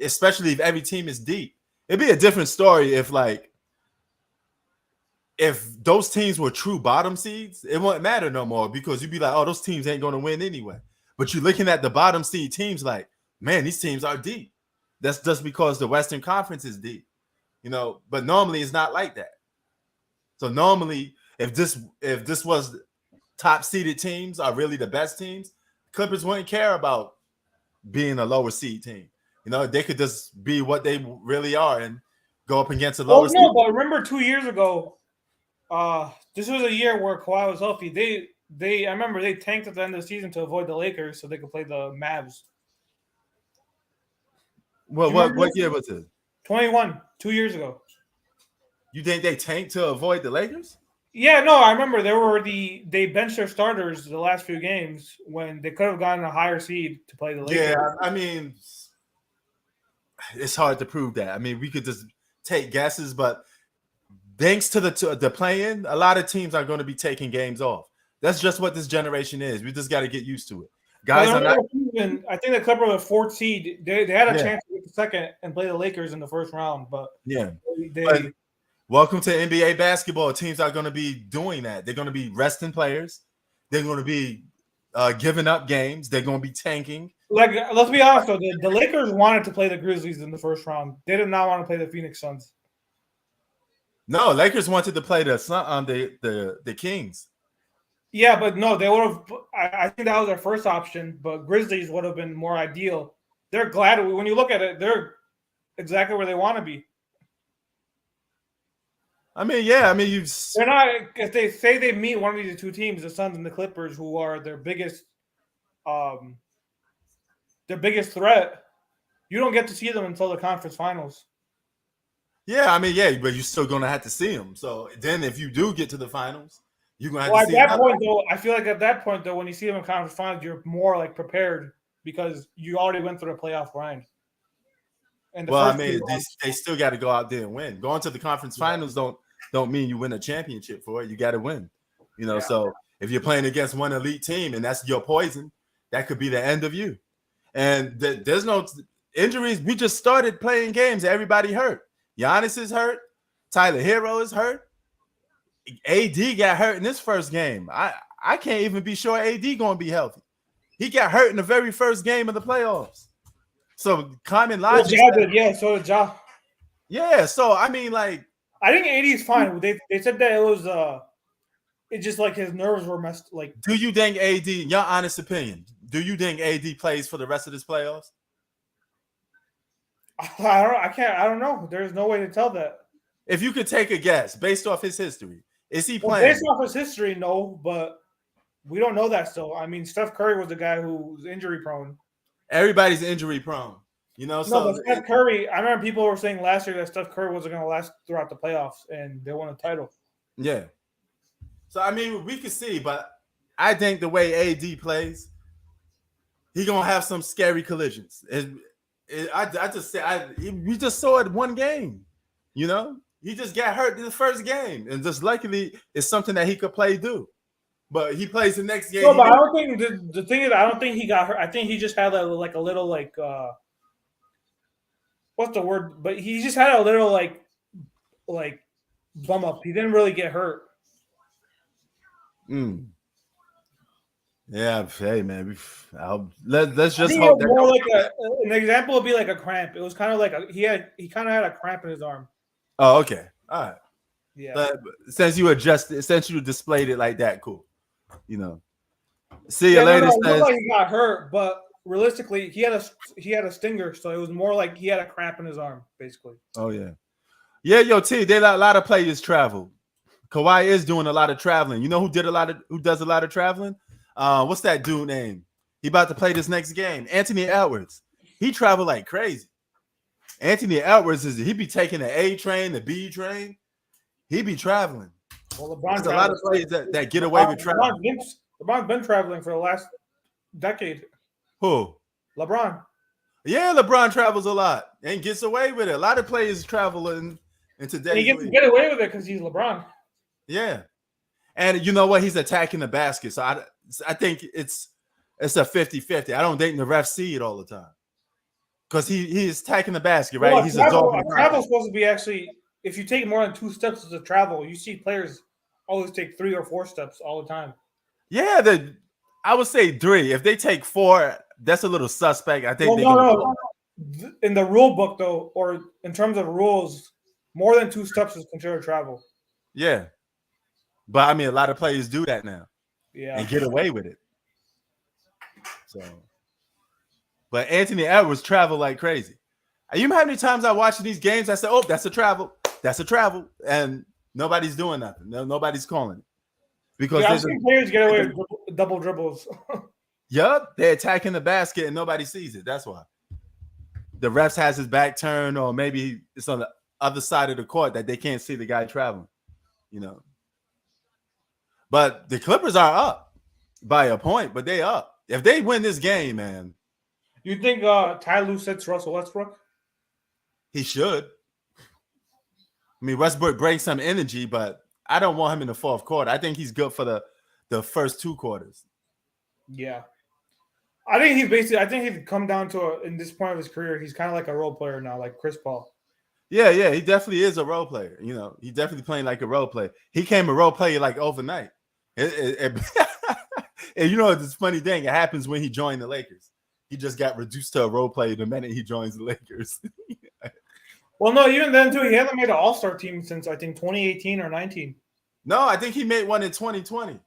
Especially if every team is deep. It'd be a different story if those teams were true bottom seeds. It wouldn't matter no more because you'd be like, oh, those teams ain't going to win anyway. But you're looking at the bottom seed teams like, man, these teams are deep. That's just because the Western Conference is deep, But normally it's not like that. So normally, if this was top seeded teams are really the best teams, Clippers wouldn't care about being a lower seed team. They could just be what they really are and go up against a lower seed. But remember 2 years ago, this was a year where Kawhi was healthy. I remember they tanked at the end of the season to avoid the Lakers so they could play the Mavs. Well, Do you remember what this? year was it? 21, 2 years ago. You think they tanked to avoid the Lakers? Yeah, no, I remember they benched their starters the last few games when they could have gotten a higher seed to play the Lakers. Yeah, I mean, it's hard to prove that. I mean, we could just take guesses, but thanks to the play-in, a lot of teams are going to be taking games off. That's just what this generation is. We just got to get used to it. Guys are not. I think the Clippers were the fourth seed. They had a chance to get the second and play the Lakers in the first round, but But welcome to NBA basketball. Teams are going to be doing that. They're going to be resting players. They're going to be giving up games. They're going to be tanking. Like, let's be honest though, the Lakers wanted to play the Grizzlies in the first round. They did not want to play the Phoenix Suns. No, Lakers wanted to play the Kings. Yeah, but no, they would have. I think that was their first option, but Grizzlies would have been more ideal. They're glad when you look at it, they're exactly where they want to be. I mean, yeah, I mean, they're not. If they say they meet one of these two teams, the Suns and the Clippers, who are their biggest threat, you don't get to see them until the conference finals. Yeah, I mean, yeah, but you're still gonna have to see them. So then, if you do get to the finals, you're gonna have to see. At that point, though, I feel like at that point, though, when you see them in conference finals, you're more like prepared because you already went through the playoff grind. And well, I mean, they still got to go out there and win. Going to the conference finals don't mean you win a championship for it. You got to win. You know, so if you're playing against one elite team and that's your poison, that could be the end of you. And there's no injuries. We just started playing games. Everybody hurt. Giannis is hurt. Tyler Hero is hurt. AD got hurt in this first game. I can't even be sure AD going to be healthy. He got hurt in the very first game of the playoffs. So common logic. So did Ja. Yeah, so I mean, like, I think AD is fine. They said that it was it's just like his nerves were messed. Like, do you think AD? Your honest opinion. Do you think AD plays for the rest of this playoffs? I don't know. There's no way to tell that. If you could take a guess based off his history, is he playing? Based off his history, no, but we don't know that still. I mean, Steph Curry was the guy who was injury prone. Everybody's injury prone, you know. So but Steph Curry, I remember people were saying last year that Steph Curry wasn't going to last throughout the playoffs, and they won a title. Yeah. So I mean, we can see, but I think the way AD plays, he gonna have some scary collisions. I just say we just saw it one game, you know. He just got hurt in the first game, and just luckily it's something that he could do. But he plays the next game. No, but I don't think the thing is, I don't think he got hurt. I think he just had a little what's the word? But he just had a little like bum up. He didn't really get hurt. Yeah, hey man, let's just hope that more like an example would be like a cramp. It was kind of like he kind of had a cramp in his arm. Oh, okay, all right. Yeah. But since you displayed it like that, cool. You know. See you later. It looked like he got hurt, but realistically, he had a stinger, so it was more like he had a cramp in his arm, basically. Oh yeah, yo, T. They let a lot of players travel. Kawhi is doing a lot of traveling. You know who does a lot of traveling? What's that dude name? He about to play this next game. Anthony Edwards. He traveled like crazy. Anthony Edwards he be taking the A train, the B train. He be traveling. Well, LeBron's a lot of players that get away with traveling. LeBron's been traveling for the last decade. Who? LeBron. Yeah, LeBron travels a lot and gets away with it. A lot of players travel in today's he gets to get away with it because he's LeBron. Yeah. And you know what? He's attacking the basket. So I think it's a 50-50. I don't think the refs see it all the time. Because he is attacking the basket, right? Well, he's travel's supposed to be actually, if you take more than 2 steps to travel, you see players always take 3 or 4 steps all the time. Yeah, I would say 3. If they take 4, that's a little suspect. I think no. In the rule book, though, or in terms of rules, more than 2 steps is considered travel. Yeah. But I mean, a lot of players do that now. Yeah. And get away with it. So, but Anthony Edwards traveled like crazy. You know how many times I watch these games? I said, "Oh, that's a travel. That's a travel." And Nobody's doing nothing. Nobody's calling it because Yeah, I've there's seen players get away with double dribbles. yup, they're attacking the basket and nobody sees it. That's why the refs has his back turned, or maybe it's on the other side of the court that they can't see the guy traveling. You know, but the Clippers are up by a point, but they up. If they win this game, man, You think Ty Lue sits Russell Westbrook? he should. I mean, Westbrook brings some energy, but I don't want him in the fourth quarter. I think he's good for the first 2 quarters. Yeah. I think he's come down to in this point of his career, he's kind of like a role player now, like Chris Paul. Yeah, he definitely is a role player. You know, he definitely playing like a role player. He came a role player like overnight. And you know, this funny thing, it happens when he joined the Lakers. He just got reduced to a role player the minute he joins the Lakers. Well, no, even then too, he hasn't made an All-Star team since I think 2018 or 19. No, I think he made one in 2020.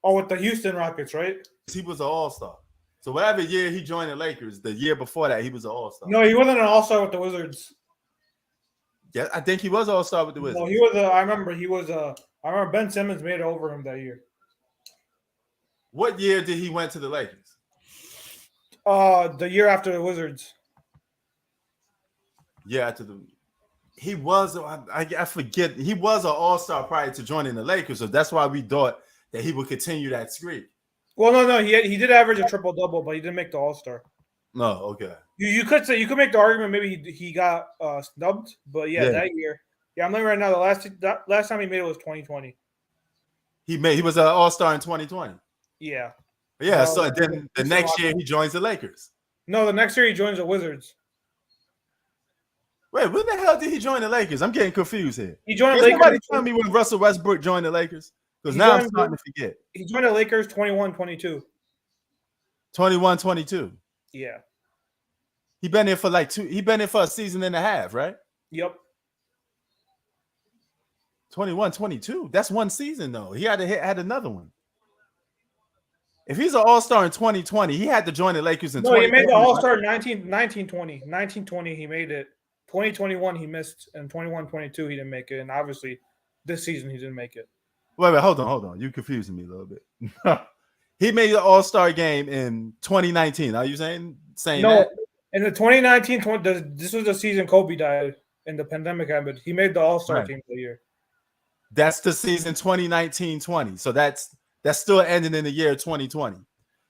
Oh, with the Houston Rockets, right? He was an all-star. So whatever year he joined the Lakers, the year before that, he was an all-star. No, he wasn't an All-Star with the Wizards. Yeah, I think he was all-star with the Wizards. No, he was. I remember Ben Simmons made it over him that year. What year did he went to the Lakers? The year after the Wizards. Yeah, he was. I forget. He was an all-star prior to joining the Lakers, so that's why we thought that he would continue that streak. Well, no, he did average a triple-double, but he didn't make the All-Star. No, okay. You could make the argument maybe he got snubbed, but yeah, that year. Yeah, I'm looking right now. The last time he made it was 2020. He was an all-star in 2020. Yeah. Yeah, so then the next year he joins the Lakers. No, the next year he joins the Wizards. Wait, when the hell did he join the Lakers? I'm getting confused here. He joined the Can Lakers. somebody tell me when Russell Westbrook joined the Lakers? Because now I'm starting to forget. He joined the Lakers 21-22. 21-22. Yeah. He been there for he been there for a season and a half, right? Yep. 21-22. That's one season though. He had another one. If he's an all-star in 2020, he had to join the Lakers in 2020. No, he made the all-star 1920. 1920 he made it. 2021 he missed, and 21-22 he didn't make it. And obviously this season he didn't make it. Wait, hold on. You confusing me a little bit. He made the all-star game in 2019. Are you saying no, that? In the 2019, this was the season Kobe died and the pandemic happened. He made the all-star team the year. That's the season 2019-20. So that's still ending in the year 2020.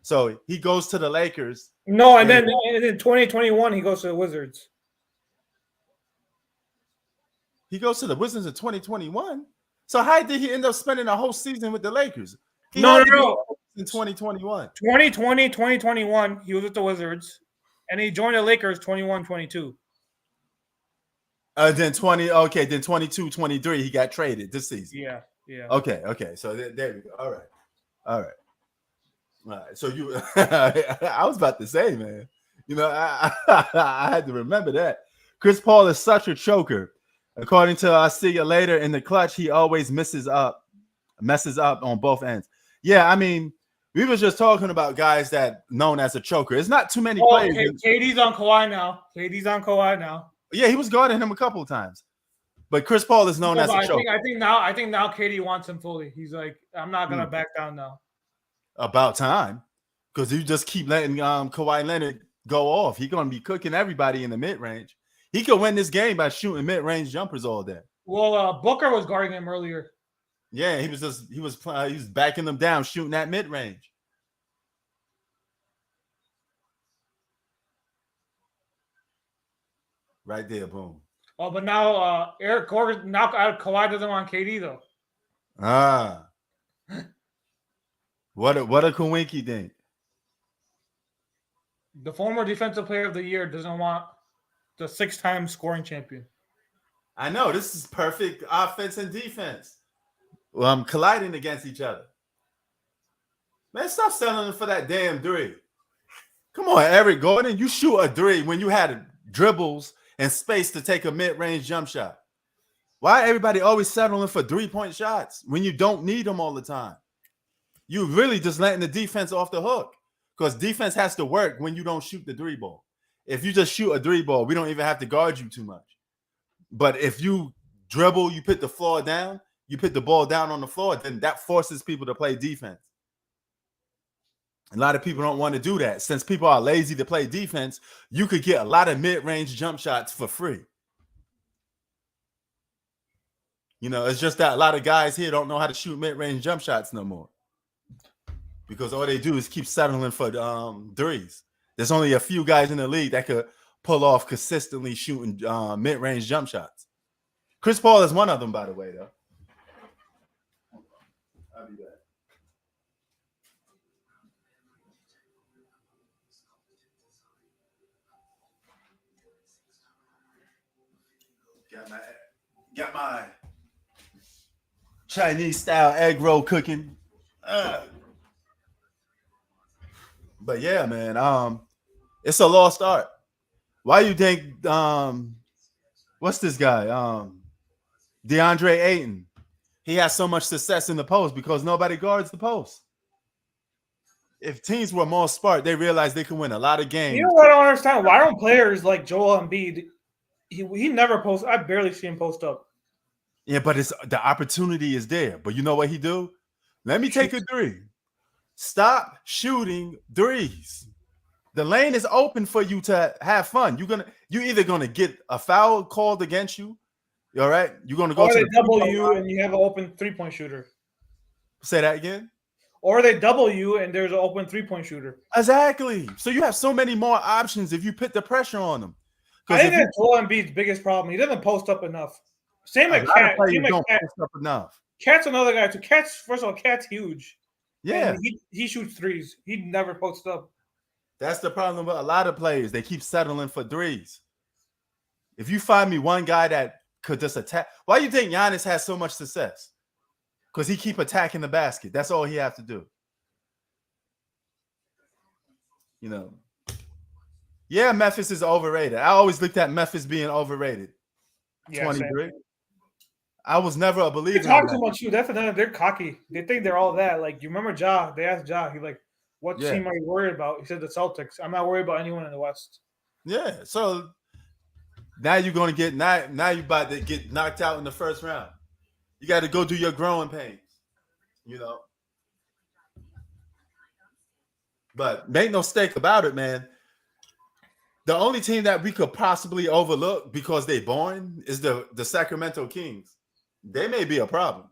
So he goes to the Lakers. No, and then in 2021 he goes to the Wizards. He goes to the Wizards in 2021. So how did he end up spending a whole season with the Lakers? No. In 2021. 2020, 2021, he was with the Wizards. And he joined the Lakers 21-22. Then 22, 23, he got traded this season. Yeah. Okay. So there we go. All right. So I was about to say, man, I had to remember that. Chris Paul is such a choker. According to I See You Later, in the clutch, he always messes up on both ends. Yeah, I mean, we was just talking about guys that known as a choker. It's not too many players. KD's on Kawhi now. Yeah, he was guarding him a couple of times. But Chris Paul is known as a choker. I think now KD wants him fully. He's like, I'm not gonna back down now. About time, because you just keep letting Kawhi Leonard go off. He's gonna be cooking everybody in the mid range. He could win this game by shooting mid range jumpers all day. Well, Booker was guarding him earlier. Yeah, he was backing them down, shooting that mid range. Right there, boom. Oh, but now Eric Gordon, Kawhi doesn't want KD though. What a Kawinky thing. The former defensive player of the year doesn't want the 6-time scoring champion. I know, this is perfect offense and defense. Well, I'm colliding against each other. Man, stop settling for that damn three. Come on, Eric Gordon. You shoot a three when you had dribbles and space to take a mid-range jump shot. Why everybody always settling for 3-point shots when you don't need them all the time? You really just letting the defense off the hook, because defense has to work when you don't shoot the three ball. If you just shoot a three ball, we don't even have to guard you too much. But if you dribble, you put the floor down, you put the ball down on the floor, then that forces people to play defense. A lot of people don't want to do that. Since people are lazy to play defense, you could get a lot of mid-range jump shots for free. You know, it's just that a lot of guys here don't know how to shoot mid-range jump shots no more. Because all they do is keep settling for threes. There's only a few guys in the league that could pull off consistently shooting mid-range jump shots. Chris Paul is one of them, by the way, though. I'll be back. Got my Chinese style egg roll cooking. But yeah, man, it's a lost art. Why you think what's this guy? DeAndre Ayton. He has so much success in the post because nobody guards the post. If teams were more smart, they realize they can win a lot of games. You know what I don't understand? Why don't players like Joel Embiid? He never posts. I barely see him post up. Yeah, but it's the opportunity is there. But you know what he do? Let me take a three. Stop shooting threes. The lane is open for you to have fun. You're either gonna get a foul called against you. All right, you're gonna go or to they the double you and you have an open 3-point shooter. Say that again. Or they double you and there's an open 3-point shooter. Exactly. So you have so many more options if you put the pressure on them. I think that's Joel Embiid's biggest problem. He doesn't post up enough. Same like Cat. Don't post up enough. Cat's another guy too. First of all, Cat's huge. Yeah, and he shoots threes. He never posts up. That's the problem with a lot of players. They keep settling for threes. If you find me one guy that could just attack, why do you think Giannis has so much success? Because he keep attacking the basket. That's all he has to do. You know. Yeah, Memphis is overrated. I always looked at Memphis being overrated. Yeah, 23. I was never a believer. They talk too much too. Definitely, they're cocky. They think they're all that. Like you remember Ja? They asked Ja. He like, "What team are you worried about?" He said the Celtics. I'm not worried about anyone in the West. Yeah. So now you're gonna get now you about to get knocked out in the first round. You got to go do your growing pains. You know. But make no mistake about it, man. The only team that we could possibly overlook because they're boring is the Sacramento Kings. They may be a problem.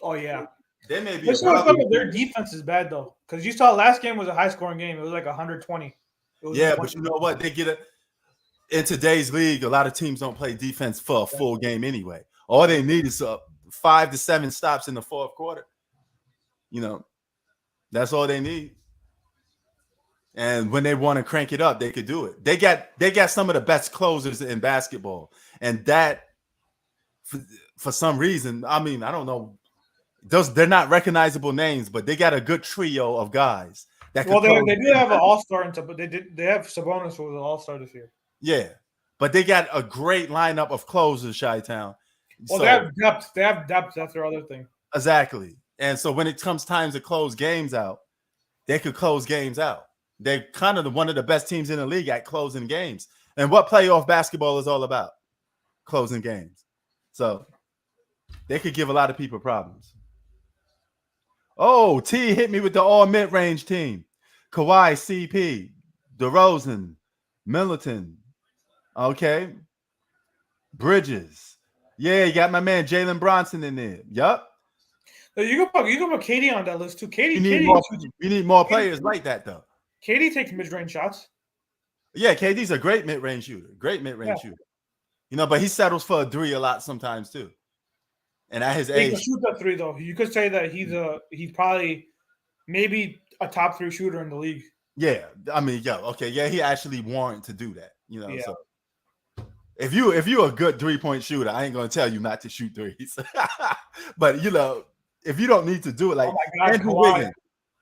Oh yeah, they may be a problem. Problem. Their defense is bad though, because you saw last game was a high-scoring game. It was like 120. Yeah, but you know what? They get it in today's league. A lot of teams don't play defense for a full game anyway. All they need is 5 to 7 stops in the fourth quarter. You know, that's all they need. And when they want to crank it up, they could do it. They got some of the best closers in basketball, and that for some reason, I mean, I don't know, they're not recognizable names, but they got a good trio of guys that. Well, they do have an all-star, but they have Sabonis who was an all-star this year. Yeah, but they got a great lineup of closers, Chi-Town. Well, so, they have depth. They have depth. That's their other thing. Exactly, and so when it comes time to close games out, they could close games out. They're kind of one of the best teams in the league at closing games. And what playoff basketball is all about? Closing games. So they could give a lot of people problems. Oh, T hit me with the all mid-range team. Kawhi, CP, DeRozan, Middleton. Okay. Bridges. Yeah, you got my man Jalen Bronson in there. Yup. You can put KD on that list too. You need more players like that though. KD takes mid-range shots. Yeah, KD's a great mid-range shooter. Great mid-range shooter. You know, but he settles for a three a lot sometimes too. And at his age, he can shoot that three though. You could say that he's probably maybe a top 3 shooter in the league. Yeah, I mean, he actually warrant to do that. You know, so if you're a good 3-point shooter, I ain't gonna tell you not to shoot threes. But you know, if you don't need to do it, like Andrew Wiggins.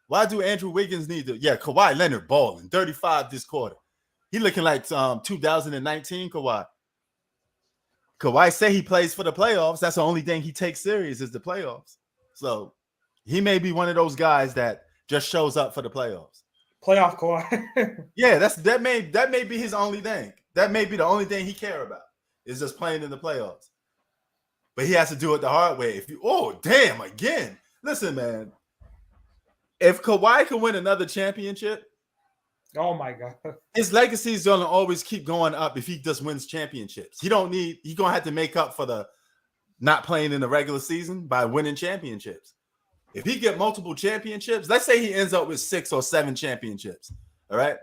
Why do Andrew Wiggins need to? Yeah, Kawhi Leonard balling 35 this quarter. He looking like 2019 Kawhi. Kawhi say he plays for the playoffs. That's the only thing he takes serious is the playoffs. So he may be one of those guys that just shows up for the playoffs. Playoff Kawhi. Yeah, that may be his only thing. That may be the only thing he care about is just playing in the playoffs. but he has to do it the hard way. Damn, again. Listen, man. If Kawhi can win another championship, oh my God, his legacy is gonna always keep going up if he just wins championships. He's gonna have to make up for the not playing in the regular season by winning championships. If he get multiple championships, let's say he ends up with 6 or 7 championships. All right.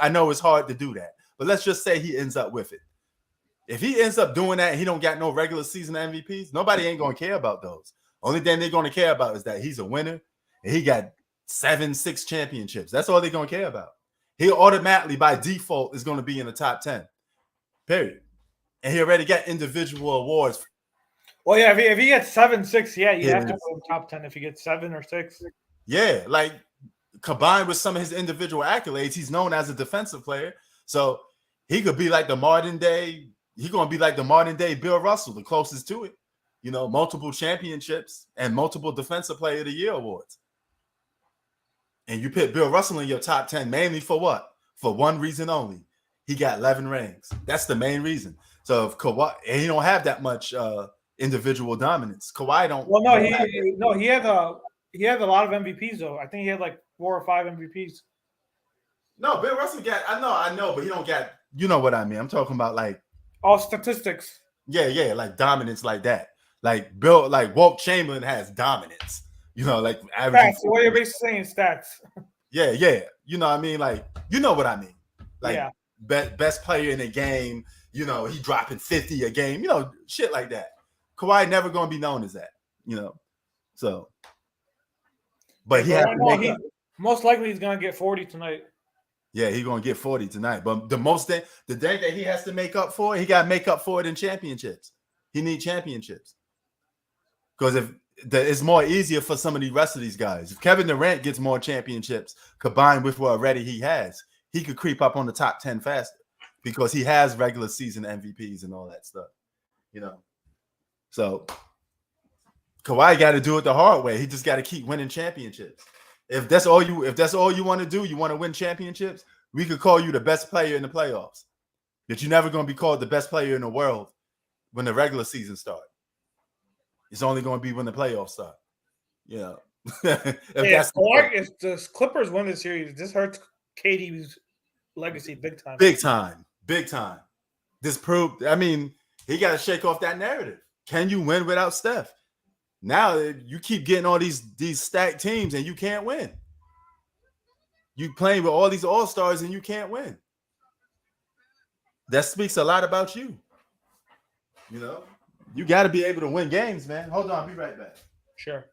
I know it's hard to do that, but let's just say he ends up with it. If he ends up doing that and he don't got no regular season MVPs, nobody ain't gonna care about those. Only thing they're gonna care about is that he's a winner and he got 7, 6 championships. That's all they're gonna care about. He automatically by default is gonna be in the top 10. Period. And he already got individual awards. Well, yeah, if he gets 7, 6, yeah, you have to go top 10 if he gets 7 or 6. Yeah, like combined with some of his individual accolades, he's known as a defensive player. So he could be like the modern day. He's gonna be like the modern day Bill Russell, the closest to it. Multiple championships and multiple Defensive Player of the Year awards. And you put Bill Russell in your top 10 mainly for what? For one reason only. He got 11 rings. That's the main reason. So if Kawhi, and he don't have that much individual dominance. Kawhi don't. Well, he had a lot of MVPs though. I think he had like 4 or 5 MVPs. No, Bill Russell got. I know, but he don't got. You know what I mean? I'm talking about like all statistics. Yeah, like dominance like that. Like Walt Chamberlain has dominance. Like average. Stats. What you're basically saying stats. Yeah. You know what I mean? Like, you know what I mean? Like, yeah. Best player in the game. He dropping 50 a game. Shit like that. Kawhi never gonna be known as that. So. But he has to make up. Most likely he's gonna get 40 tonight. Yeah, he's gonna get 40 tonight. But the thing that he has to make up for, he got to make up for it in championships. He needs championships. Because it's more easier for some of the rest of these guys. If Kevin Durant gets more championships combined with what already he has, he could creep up on the top 10 faster because he has regular season MVPs and all that stuff. So Kawhi got to do it the hard way. He just got to keep winning championships. If that's all you want to do, you want to win championships, we could call you the best player in the playoffs. But you're never going to be called the best player in the world when the regular season starts. It's only going to be when the playoffs start. If the Clippers win the series, this hurts KD's legacy big time. Big time. This proved, he got to shake off that narrative. Can you win without Steph? Now you keep getting all these stacked teams and you can't win. You playing with all these all-stars and you can't win. That speaks a lot about you. You got to be able to win games, man. Hold on, I'll be right back. Sure.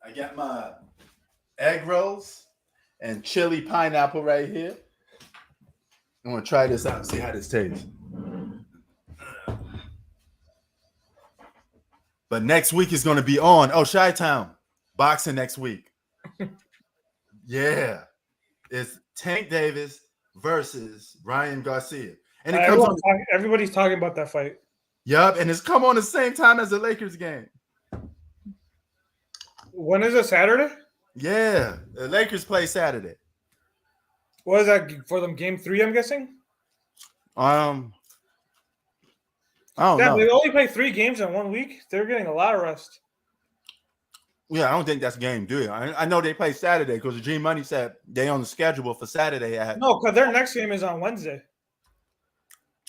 I got my egg rolls and chili pineapple right here. I'm going to try this out and see how this tastes. But next week is going to be on. Oh, Chi-Town. Boxing next week. Yeah. It's Tank Davis versus Ryan Garcia. And everybody's talking about that fight. Yep. And it's come on the same time as the Lakers game. When is it? Saturday? Yeah. The Lakers play Saturday. What is that for them? Game 3, I'm guessing? I don't know. They only play 3 games in 1 week. They're getting a lot of rest. Yeah, I don't think that's game, do you? I know they play Saturday because the G Money said they on the schedule for Saturday. No, because their next game is on Wednesday.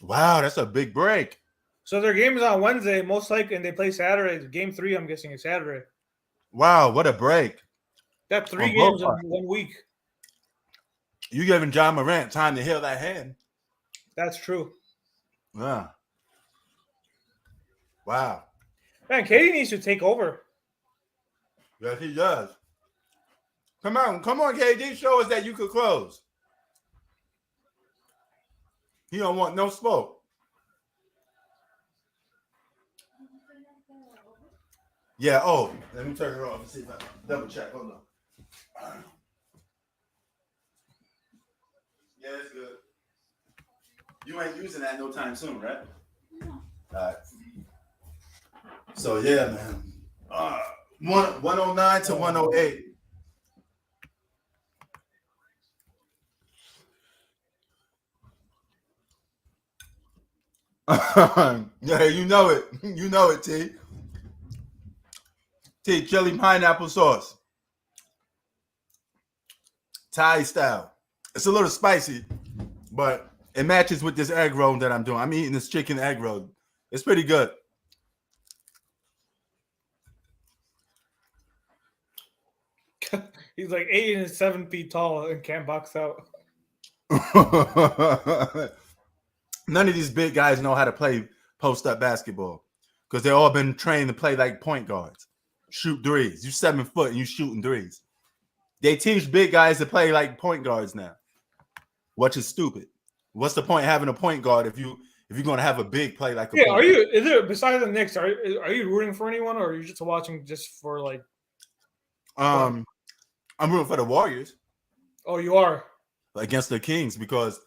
Wow, that's a big break. So their game is on Wednesday, most likely, and they play Saturday. Game 3, I'm guessing, is Saturday. Wow, what a break. That's 3 games in 1 week. You giving John Morant time to heal that hand. That's true. Yeah. Wow. Man, KD needs to take over. Yes, he does. Come on, KD. Show us that you could close. He don't want no smoke. Yeah, let me turn it off and see if I double check. Hold on. Yeah, it's good. You ain't using that no time soon, right? No. All right. So yeah, man. 109 to 108. Yeah, you know it. You know it, T. T, chili pineapple sauce. Thai style. It's a little spicy, but it matches with this egg roll that I'm doing. I'm eating this chicken egg roll. It's pretty good. He's like 8 and 7 feet tall and can't box out. None of these big guys know how to play post-up basketball because they've all been trained to play like point guards. Shoot threes. You 7 foot and you shooting threes. They teach big guys to play like point guards now, which is stupid. What's the point of having a point guard if you're gonna have a big play like a Yeah, point are guard? you? Is it besides the Knicks? Are you rooting for anyone, or are you just watching just for like? I'm rooting for the Warriors Oh, you are. against the Kings because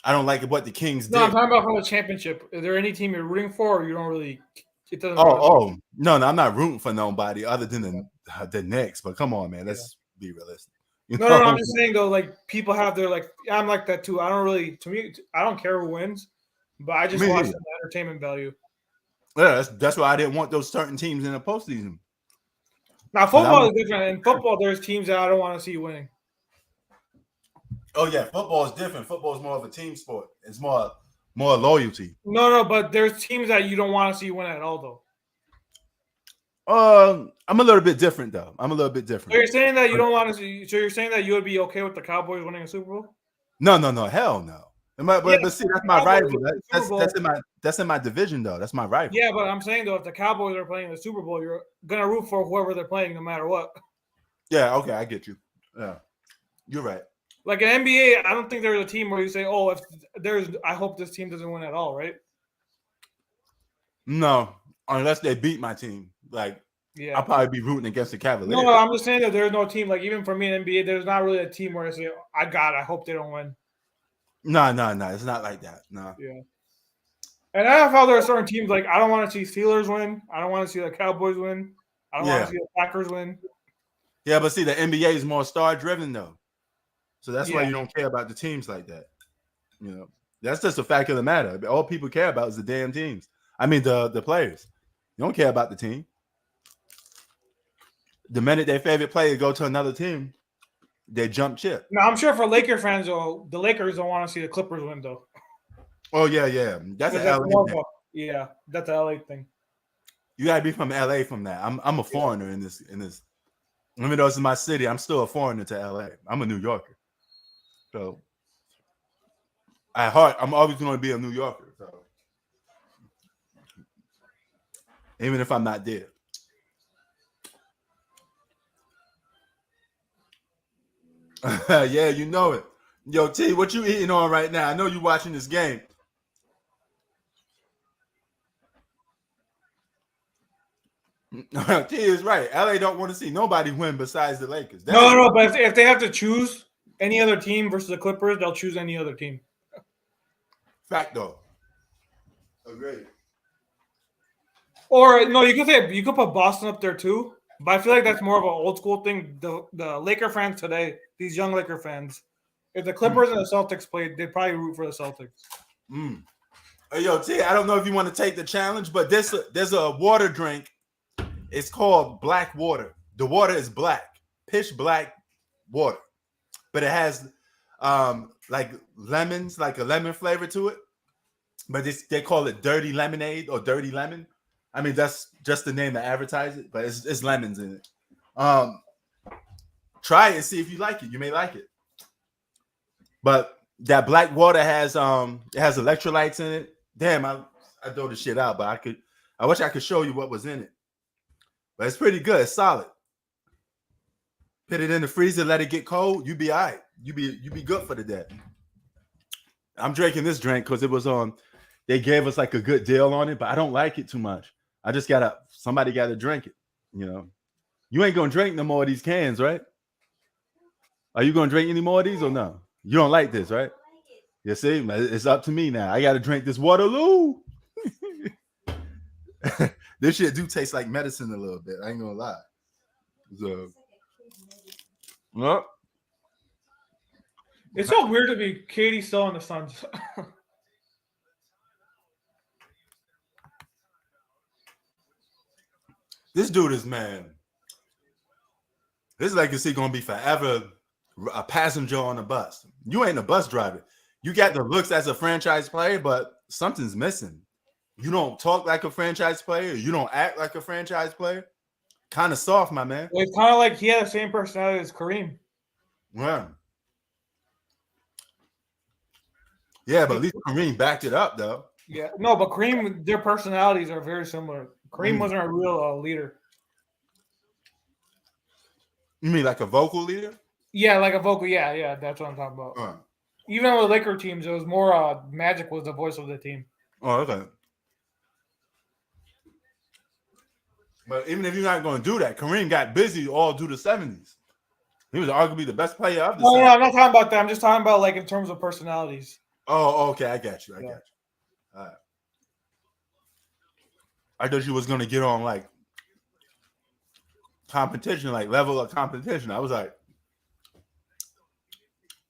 I don't like what the Kings No, I'm did. talking about from the championship. Is there any team you're rooting for, or you don't really? It doesn't. No, I'm not rooting for nobody other than the Knicks. But come on, man, let's be realistic. You No, know? I'm just saying though. Like people have their like. I'm like that too. I don't really. To me, I don't care who wins, but I just Me watch neither. the entertainment value. Yeah, that's why I didn't want those certain teams in the postseason. Now football is different. In football, there's teams that I don't want to see winning. Oh yeah, football is different. Football is more of a team sport. It's more loyalty. No, but there's teams that you don't want to see win at all though. I'm a little bit different though. I'm a little bit So different. you're saying that you don't want to see. So you're saying that you would be okay with the Cowboys winning a Super Bowl? No, hell no. But see, that's my Cowboys rival. win the Super Bowl. That's in my division though. That's my rival. Yeah, but I'm saying though, if the Cowboys are playing the Super Bowl, you're gonna root for whoever they're playing, no matter what. Yeah, okay, I get you. Yeah, you're right. Like an NBA, I don't think there's a team where you say, "Oh, if there's," I hope this team doesn't win at all, right? No, unless they beat my team. Like, Yeah. I'll probably be rooting against the Cavaliers. No, I'm just saying that there's no team. Like even for me in NBA, there's not really a team where I say, I hope they don't win." No, it's not like that. No. Yeah. And NFL, there are certain teams like I don't want to see Steelers win. I don't want to see the Cowboys win. I don't want to see the Packers win. Yeah, but see, the NBA is more star driven though, so that's why Yeah. you don't care about the teams like that. You know, that's just a fact of the matter. All people care about is the damn teams. I mean, the players. You don't care about the team. The minute their favorite player go to another team, they jump ship. Now I'm sure for Laker fans, though, the Lakers don't want to see the Clippers win, though. Oh yeah, that's an LA thing. Yeah, that's an LA thing. You gotta be from LA from that. I'm a foreigner in this. Even though it's my city, I'm still a foreigner to LA. I'm a New Yorker. So at heart, I'm always going to be a New Yorker. So even if I'm not there. Yeah, you know it. Yo, T, what you eating on right now? I know you watching this game. T is right. LA don't want to see nobody win besides the Lakers. No, but if they have to choose any other team versus the Clippers, they'll choose any other team. Fact though. Agreed. Or no, you could put Boston up there too. But I feel like that's more of an old school thing. The Laker fans today, these young Laker fans, if the Clippers and the Celtics played, they'd probably root for the Celtics. Hey, yo, T, I don't know if you want to take the challenge, but there's a water drink. It's called black water. The water is black, pitch black water, but it has like lemons, like a lemon flavor to it. But they call it dirty lemonade or dirty lemon. I mean, that's just the name to advertise it, but it's lemons in it. Try it and see if you like it. You may like it. But that black water has it has electrolytes in it. Damn, I throw the shit out, but I wish I could show you what was in it. But it's pretty good. It's solid. Put it in the freezer, let it get cold. You be all right. You be good for the day. I'm drinking this drink because it was on. They gave us like a good deal on it, but I don't like it too much. I just somebody gotta drink it. You know, you ain't gonna drink no more of these cans, right? Are you gonna drink any more of these or no? You don't like this, right? You see, it's up to me now. I got to drink this Waterloo. This shit do taste like medicine a little bit. I ain't gonna lie. So, well, It's so weird to be Katie still on the Suns. this dude is, man. His legacy gonna be forever a passenger on a bus. You ain't a bus driver. You got the looks as a franchise player, but something's missing. You don't talk like a franchise player. You don't act like a franchise player. Kind of soft, my man. Well, it's kind of like he had the same personality as Kareem. Yeah. Yeah, but at least Kareem backed it up, though. Yeah, no, but Kareem, their personalities are very similar. Kareem wasn't a real leader. You mean like a vocal leader? Yeah, like a vocal. Yeah, that's what I'm talking about. Even on the Laker teams, it was more Magic was the voice of the team. Oh, okay. But even if you're not going to do that, Kareem got busy all through the 70s. He was arguably the best player of the No, 70s. I'm not talking about that. I'm just talking about like in terms of personalities. Oh, okay. I got you. All right. I thought you was going to get on like competition, like level of competition. I was like,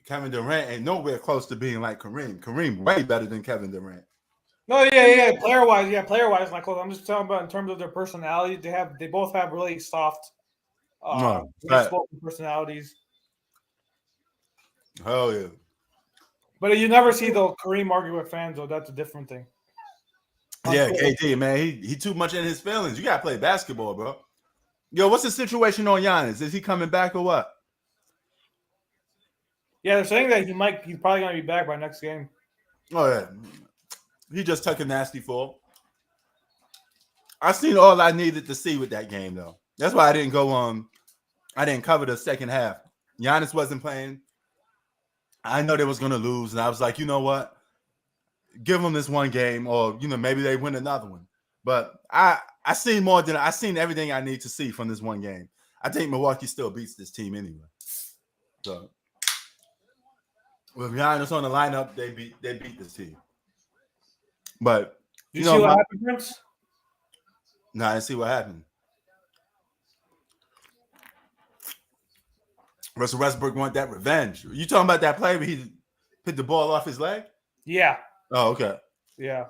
Kevin Durant ain't nowhere close to being like Kareem. Kareem way better than Kevin Durant. No, yeah. Player wise, like I'm just talking about in terms of their personality. They both have really soft, spoken personalities. Oh yeah. But you never see the Kareem argue with fans, though. That's a different thing. Yeah, KD, man, he too much in his feelings. You gotta play basketball, bro. Yo, what's the situation on Giannis? Is he coming back or what? Yeah, they're saying that he's probably gonna be back by next game. Oh yeah. He just took a nasty fall. I seen all I needed to see with that game, though. That's why I didn't go on. I didn't cover the second half. Giannis wasn't playing. I know they was gonna lose, and I was like, you know what? Give them this one game, or maybe they win another one. But I seen everything I need to see from this one game. I think Milwaukee still beats this team anyway. So with Giannis on the lineup, they beat this team. But you see what happened, Prince? No, I didn't see what happened. Russell Westbrook want that revenge. You talking about that play where he hit the ball off his leg? Yeah. Oh, okay. Yeah.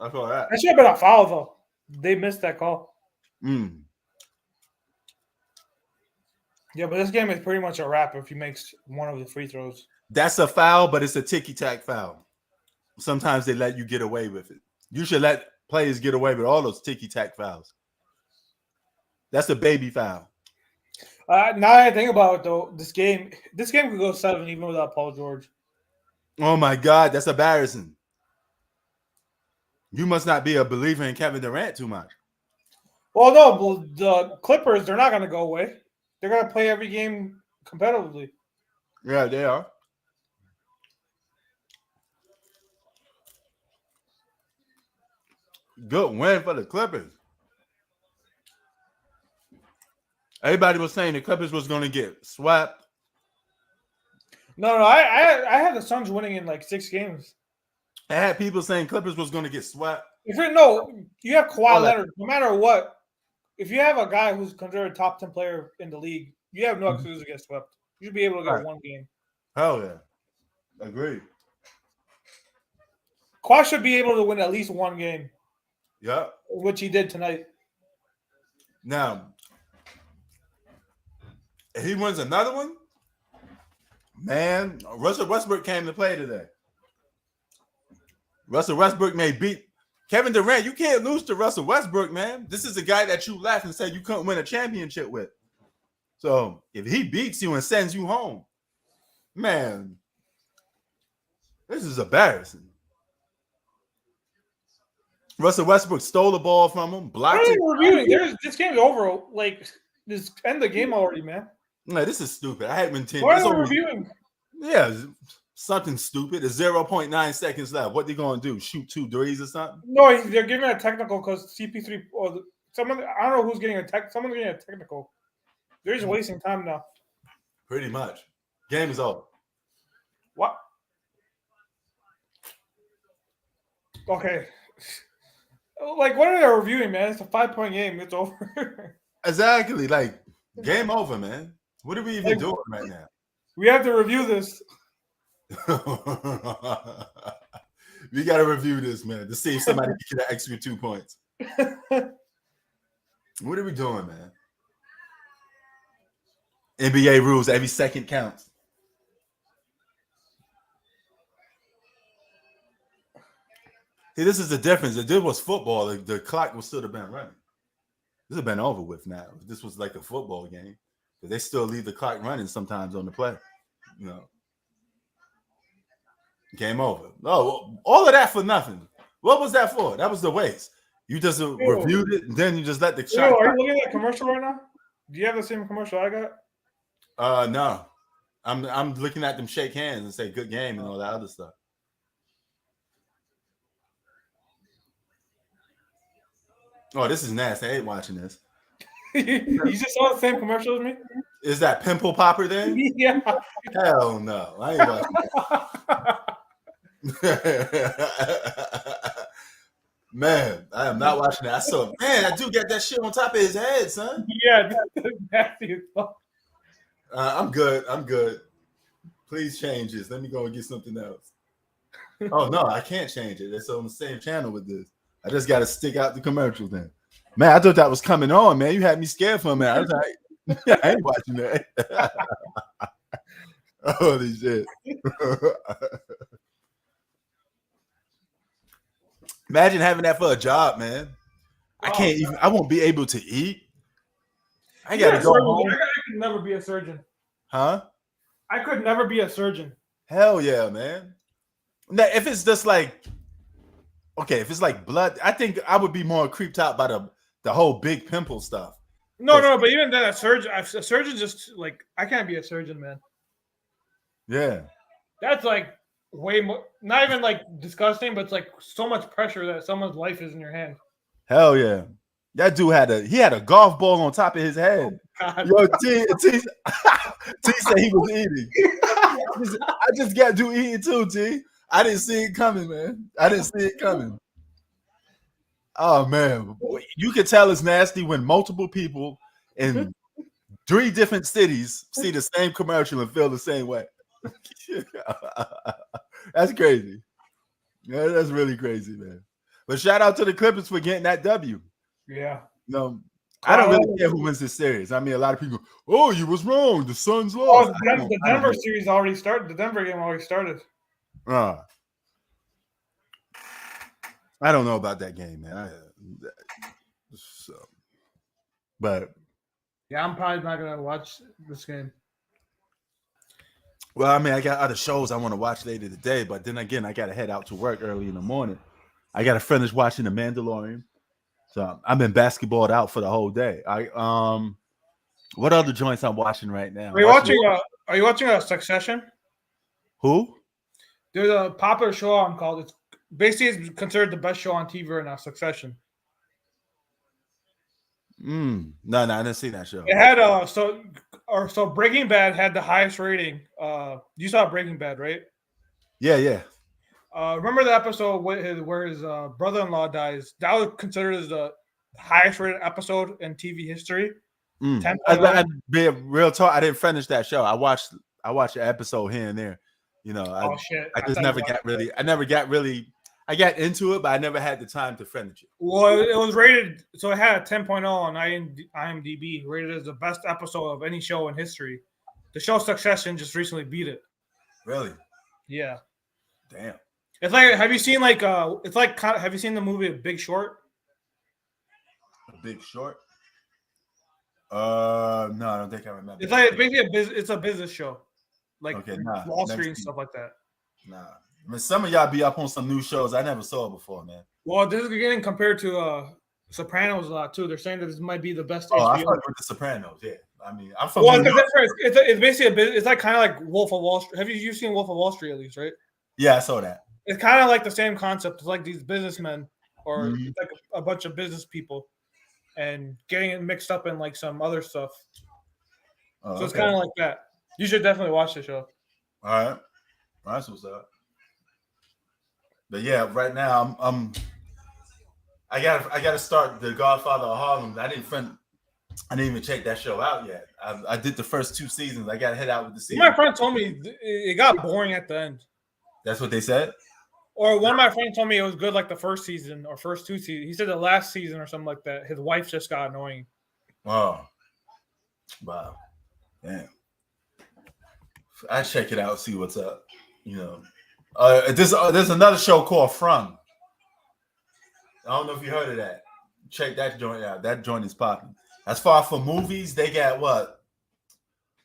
I saw that. That should have been a foul, though. They missed that call. Yeah, but this game is pretty much a wrap if he makes one of the free throws. That's a foul, but it's a ticky-tack foul. Sometimes they let you get away with it. You should let players get away with all those ticky-tack fouls. That's a baby foul. Now that I think about it, though, this game could go 7 even without Paul George. Oh, my God. That's embarrassing. You must not be a believer in Kevin Durant too much. Well, no, the Clippers, they're not going to go away. They're going to play every game competitively. Yeah, they are. Good win for the Clippers. Everybody was saying the Clippers was going to get swept. No, I had the Suns winning in like 6 games. I had people saying Clippers was going to get swept. You have Kawhi Leonard. No matter what, if you have a guy who's considered a top 10 player in the league, you have no excuse to get swept. You should be able to get one game. Hell yeah. Agreed. Kawhi should be able to win at least one game. Yep. Which he did tonight. Now, if he wins another one, man, Russell Westbrook came to play today. Russell Westbrook may beat Kevin Durant. You can't lose to Russell Westbrook, man. This is a guy that you left and said you couldn't win a championship with. So if he beats you and sends you home, man, this is embarrassing. Russell Westbrook stole the ball from him, blocked it. This game's over. Like, just end the game already, man. No, this is stupid. I had been 10. Why are we reviewing? Yeah, something stupid. It's 0.9 seconds left. What they gonna do? Shoot 2 threes or something? No, they're giving a technical because CP3 or someone. I don't know who's getting a tech. Someone's getting a technical. They're just wasting time now. Pretty much. Game is over. What? Okay. Like, what are they reviewing, man? It's a 5-point game. It's over. Exactly. Like, game over, man. What are we even Like, doing right now? We have to review this. We got to review this, man, to see if somebody can get an extra 2 points. What are we doing, man? NBA rules, every second counts. See, this is the difference. If this was football, the clock would still have been running. This has been over with now. If this was like a football game, but they still leave the clock running sometimes on the play. You know, game over. Oh, all of that for nothing. What was that for? That was the waste. You just reviewed it, and then you just let the shot. Are you looking at that commercial right now? Do you have the same commercial I got? No. I'm looking at them shake hands and say good game and all that other stuff. Oh, this is nasty. I ain't watching this. You just saw the same commercial as me? Is that pimple popper then? Yeah. Hell no. I ain't watching that. Man, I am not watching that. I saw, man, I do get that shit on top of his head, son. Yeah, that's nasty as fuck. I'm good. I'm good. Please change this. Let me go and get something else. Oh, no, I can't change it. It's on the same channel with this. I just got to stick out the commercial then. Man, I thought that was coming on, man. You had me scared for a minute. I was like, I ain't watching that. Holy shit. Imagine having that for a job, man. I won't be able to eat. I got to go home. I could never be a surgeon. Huh? I could never be a surgeon. Hell yeah, man. Now, if it's just like, okay, if it's like blood, I think I would be more creeped out by the whole big pimple stuff. No, but even then, a surgeon just like, I can't be a surgeon, man. Yeah. That's like way more, not even like disgusting, but it's like so much pressure that someone's life is in your hand. Hell yeah. That dude had a golf ball on top of his head. God. Yo, T said he was eating. I just got to eating too, T. I didn't see it coming, man. I didn't see it coming. Oh, man. You can tell it's nasty when multiple people in 3 different cities see the same commercial and feel the same way. That's crazy. Yeah, that's really crazy, man. But shout out to the Clippers for getting that W. Yeah. No, I don't really care who wins this series. I mean, a lot of people, oh, you was wrong. The Suns lost. The Denver series already started. The Denver game already started. I don't know about that game, man. But yeah, I'm probably not gonna watch this game. Well, I mean, I got other shows I want to watch later today, but then again, I got to head out to work early in the morning. I got to finish watching The Mandalorian. So I've been basketballed out for the whole day. What other joints I'm watching right now? Are you watching Succession? Who? There's a popular show on called. It's basically considered the best show on TV right now. Succession. No, I didn't see that show. It had so Breaking Bad had the highest rating. You saw Breaking Bad, right? Yeah. Remember the episode where his brother-in-law dies? That was considered as the highest rated episode in TV history. I'd be a real talk. I didn't finish that show. I watched an episode here and there. You know, I got into it, but I never had the time to finish it. Well, it was rated, so it had a 10.0 on IMDb, rated as the best episode of any show in history. The show Succession just recently beat it. Really? Yeah. Damn. It's like, have you seen have you seen the movie Big Short? Big Short? No, I don't think I remember. It's like basically it's a business show, like Wall Street and stuff like that. Nah, I mean, some of y'all be up on some new shows I never saw before, man. Well, this is getting compared to Sopranos a lot too. They're saying that this might be the best. Oh, HBO. I fuck with the Sopranos. Yeah, I mean, I'm from. Well, it's basically it's like kind of like Wolf of Wall Street. Have you seen Wolf of Wall Street at least, right? Yeah, I saw that. It's kind of like the same concept. It's like these businessmen or it's like a bunch of business people and getting it mixed up in like some other stuff. Oh, so it's kind of like that. You should definitely watch the show. All right. That's what's up. But yeah, right now I gotta start The Godfather of Harlem. I didn't even check that show out yet. I did the first 2 seasons. I gotta head out with the season. My friend told me it got boring at the end. That's what they said. Or one of my friends told me it was good like the first season or first 2 seasons. He said the last season or something like that. His wife just got annoying. Oh, wow, damn. I check it out, see what's up. You know, there's another show called From. I don't know if you heard of that. Check that joint out. That joint is popping. As far for movies, they got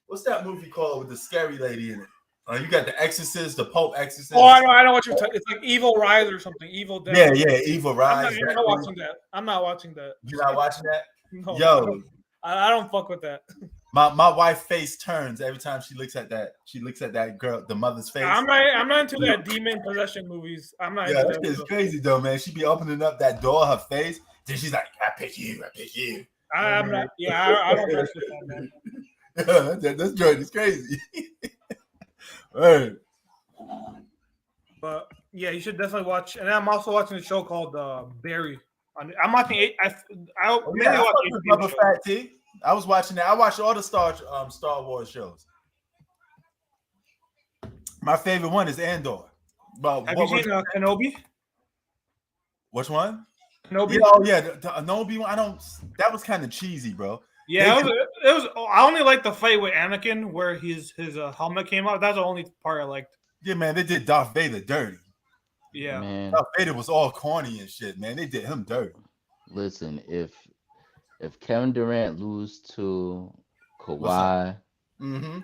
what's that movie called with the scary lady in it? You got The Exorcist, the Pope Exorcist. Oh, I know what you're talking. It's like Evil Rise or something. Evil Dead. Yeah, Evil Rise. I'm not watching that. I'm not watching that. You're not watching that? No, Yo, I don't fuck with that. my wife's face turns every time she looks at that. She looks at that girl, the mother's face. I'm not into that demon possession movies. I'm not. Yeah, into that that is stuff. crazy though, man. She be opening up that door, her face. Then she's like, "I pick you. I'm not. Yeah, I don't mess with that, man. Yeah, that joint is crazy. Right. But yeah, you should definitely watch. And I'm also watching a show called Barry. I'm watching eight. I mainly watch Bubba Fat T. I was watching that. I watched all the Star Wars shows. My favorite one is Andor. But Have you seen Kenobi? Which one? Kenobi. Yeah, oh yeah, the Kenobi one. I don't. That was kind of cheesy, bro. Yeah, it was. I only liked the fight with Anakin where his helmet came out. That's the only part I liked. Yeah, man, they did Darth Vader dirty. Yeah, Man, Darth Vader was all corny and shit, man. They did him dirty. listen, if Kevin Durant lose to Kawhi Mm-hmm.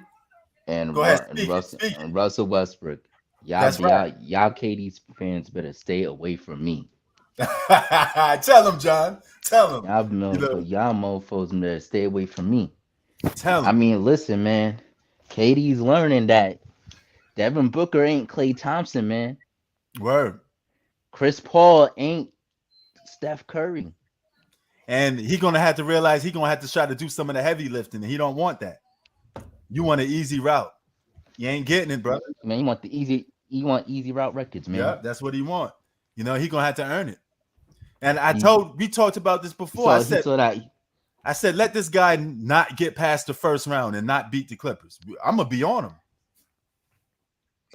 and, Go ahead, speak. and Russell Westbrook, That's right. y'all KD's fans better stay away from me. Tell him, John. Tell him. Y'all mofos better stay away from me. Tell him. I mean, listen, man. KD's learning that Devin Booker ain't Klay Thompson, man. Word. Chris Paul ain't Steph Curry. And he gonna have to realize he gonna have to try to do some of the heavy lifting, and he don't want that. You want an easy route. You ain't getting it, bro. Man, you want easy route records, man. Yeah, that's what he want. You know, he gonna have to earn it. And we talked about this before. I said, let this guy not get past the first round and not beat the Clippers. I'm gonna be on him.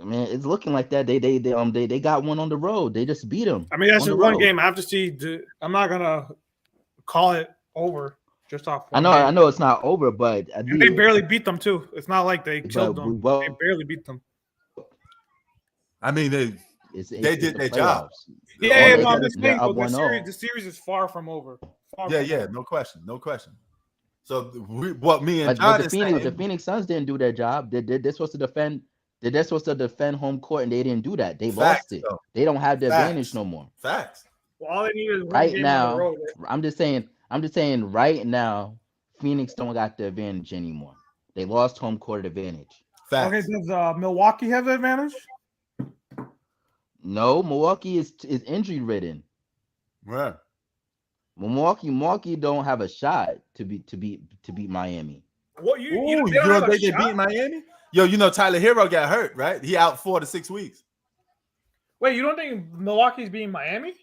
Man, it's looking like that. They got one on the road. They just beat him. I mean, that's just one game. I have to see. I'm not gonna call it over just off. I know it's not over, but they barely beat them too. It's not like they killed them. They barely beat them. I mean, they did their job. Yeah, but this thing, the series is far from over. No question. So what me and John is saying, the Phoenix Suns didn't do their job. They're supposed to defend. They're supposed to defend home court, and they didn't do that. They lost it. They don't have the advantage no more. Facts. Well, all they need is right now. I'm just saying. Right now, Phoenix don't got the advantage anymore. They lost home court advantage. Facts. Okay, does Milwaukee have the advantage? No, Milwaukee is injury ridden. Right. Milwaukee don't have a shot to beat Miami. What you don't think they beat Miami? Yo, you know Tyler Hero got hurt, right? He out 4 to 6 weeks. Wait, you don't think Milwaukee's beating Miami?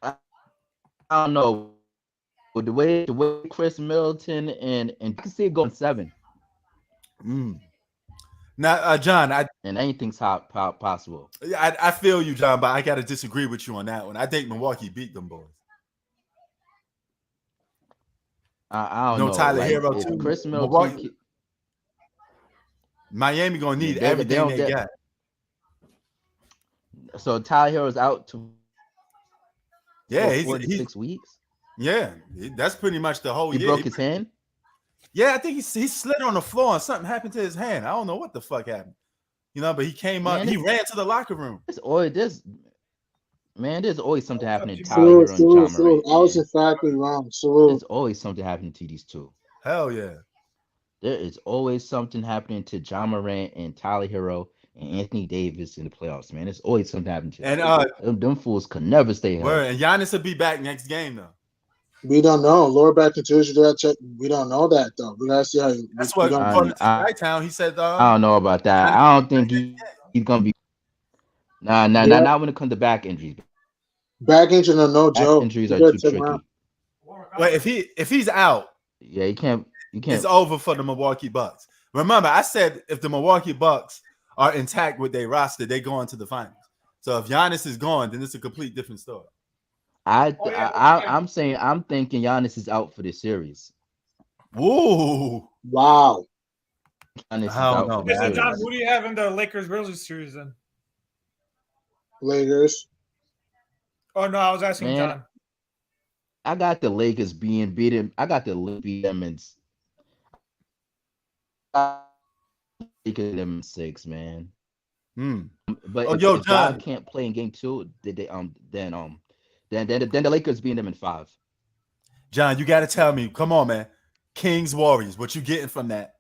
I don't know. But the way Chris Middleton and you can see it going 7. Now, John, and anything's possible. I feel you, John, but I got to disagree with you on that one. I think Milwaukee beat them boys. I don't know. Tyler Hero too. Chris Middleton. Miami gonna need everything they got. So Tyler Hero's out he's 6 weeks. Yeah, that's pretty much the whole year. He broke his hand. Yeah, I think he slid on the floor and something happened to his hand. I don't know what the fuck happened. You know, but he came up. He ran to the locker room. There's always something happening to Tyler Hero and John Morant. I was emphatically wrong. There's always something happening to these two. Hell yeah. There is always something happening to John Morant and Tyler Hero and Anthony Davis in the playoffs, man. There's always something happening to them. And them fools could never stay healthy. And Giannis will be back next game, though. We don't know. Lower back contusion. We don't know that though. We gotta see how. That's We what don't according know. to Skytown, he said. I don't know about that. I don't think he's gonna be. Nah, Yeah, not when it comes to back injuries. back injury, no Back joke. injuries You are gotta too check him out. tricky. Wait, if he's out, Yeah, you can't. it's over for the Milwaukee Bucks. Remember, I said if the Milwaukee Bucks are intact with their roster, they go into the finals. So if Giannis is gone, then it's a complete different story. I'm saying I'm thinking Giannis is out for this series. Woo! Wow. Giannis is I don't out know, for this man. So, John, series. who do you have in the Lakers Grizzlies series then? Lakers. Oh no, I was asking Man, John. I got the Lakers being beaten. I got the Lakers beat them in 6, man. But Oh, if, yo, if Ja John. can't play in game 2, then the Lakers beat them in 5. John, you got to tell me. Come on, man. Kings Warriors. What you getting from that?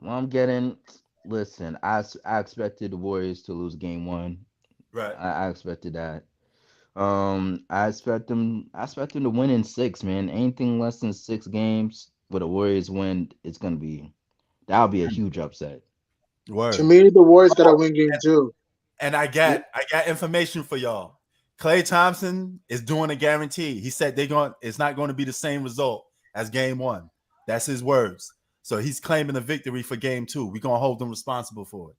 Well, I'm getting. Listen, I expected the Warriors to lose game 1. Right. I expected that. I expect them to win in 6, man. Anything less than 6 games with the Warriors win, that'll be a huge upset. Word. To me, the Warriors gotta win game 2. And I got information for y'all. Klay Thompson is doing a guarantee. He said it's not going to be the same result as game 1. That's his words. So he's claiming a victory for game 2. We're gonna hold them responsible for it.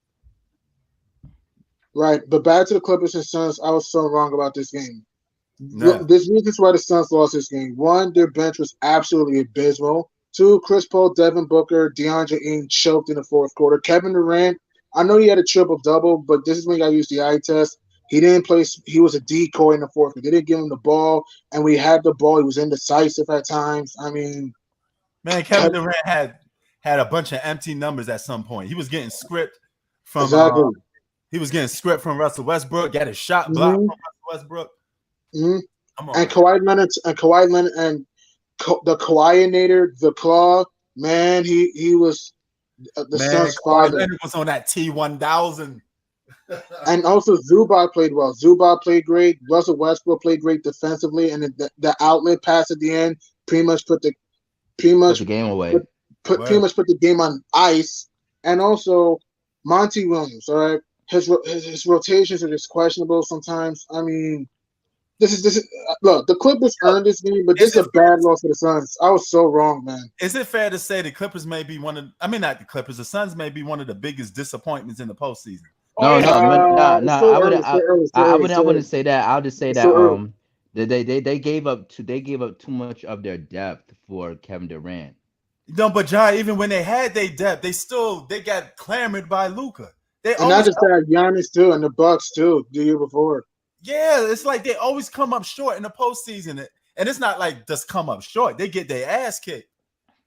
Right, but back to the Clippers and Suns. I was so wrong about this game. No. This is why the Suns lost this game. 1, their bench was absolutely abysmal. 2, Chris Paul, Devin Booker, DeAndre Ayton choked in the fourth quarter. Kevin Durant, I know he had a triple-double, but this is when you got to use the eye test. He didn't play. He was a decoy in the fourth quarter. They didn't give him the ball, and we had the ball. He was indecisive at times. I mean, man, Kevin Durant had a bunch of empty numbers at some point. He was getting script from exactly. He was getting script from Russell Westbrook. Got his shot blocked from Russell Westbrook. Come on, and Kawhi Leonard and the Kawhi-nator, the Claw, man, he was the Suns' father. Leonard was on that T1000. And also Zubac played well. Zubac played great. Russell Westbrook played great defensively, and the outlet pass at the end pretty much put the game away. Pretty much put the game on ice. And also Monty Williams. All right, his rotations are just questionable sometimes. I mean, this is look, the Clippers earned this game, but this is a bad loss for the Suns. I was so wrong, man. Is it fair to say the Clippers may be not the Clippers, the Suns may be one of the biggest disappointments in the postseason? No. I wouldn't say that. I'll just say that they gave up too much of their depth for Kevin Durant. No, but John, even when they had their depth, they got clamored by Luka. And not just that, Giannis too, and the Bucks too, the year before. Yeah, it's like they always come up short in the postseason, and it's not like just come up short. They get their ass kicked,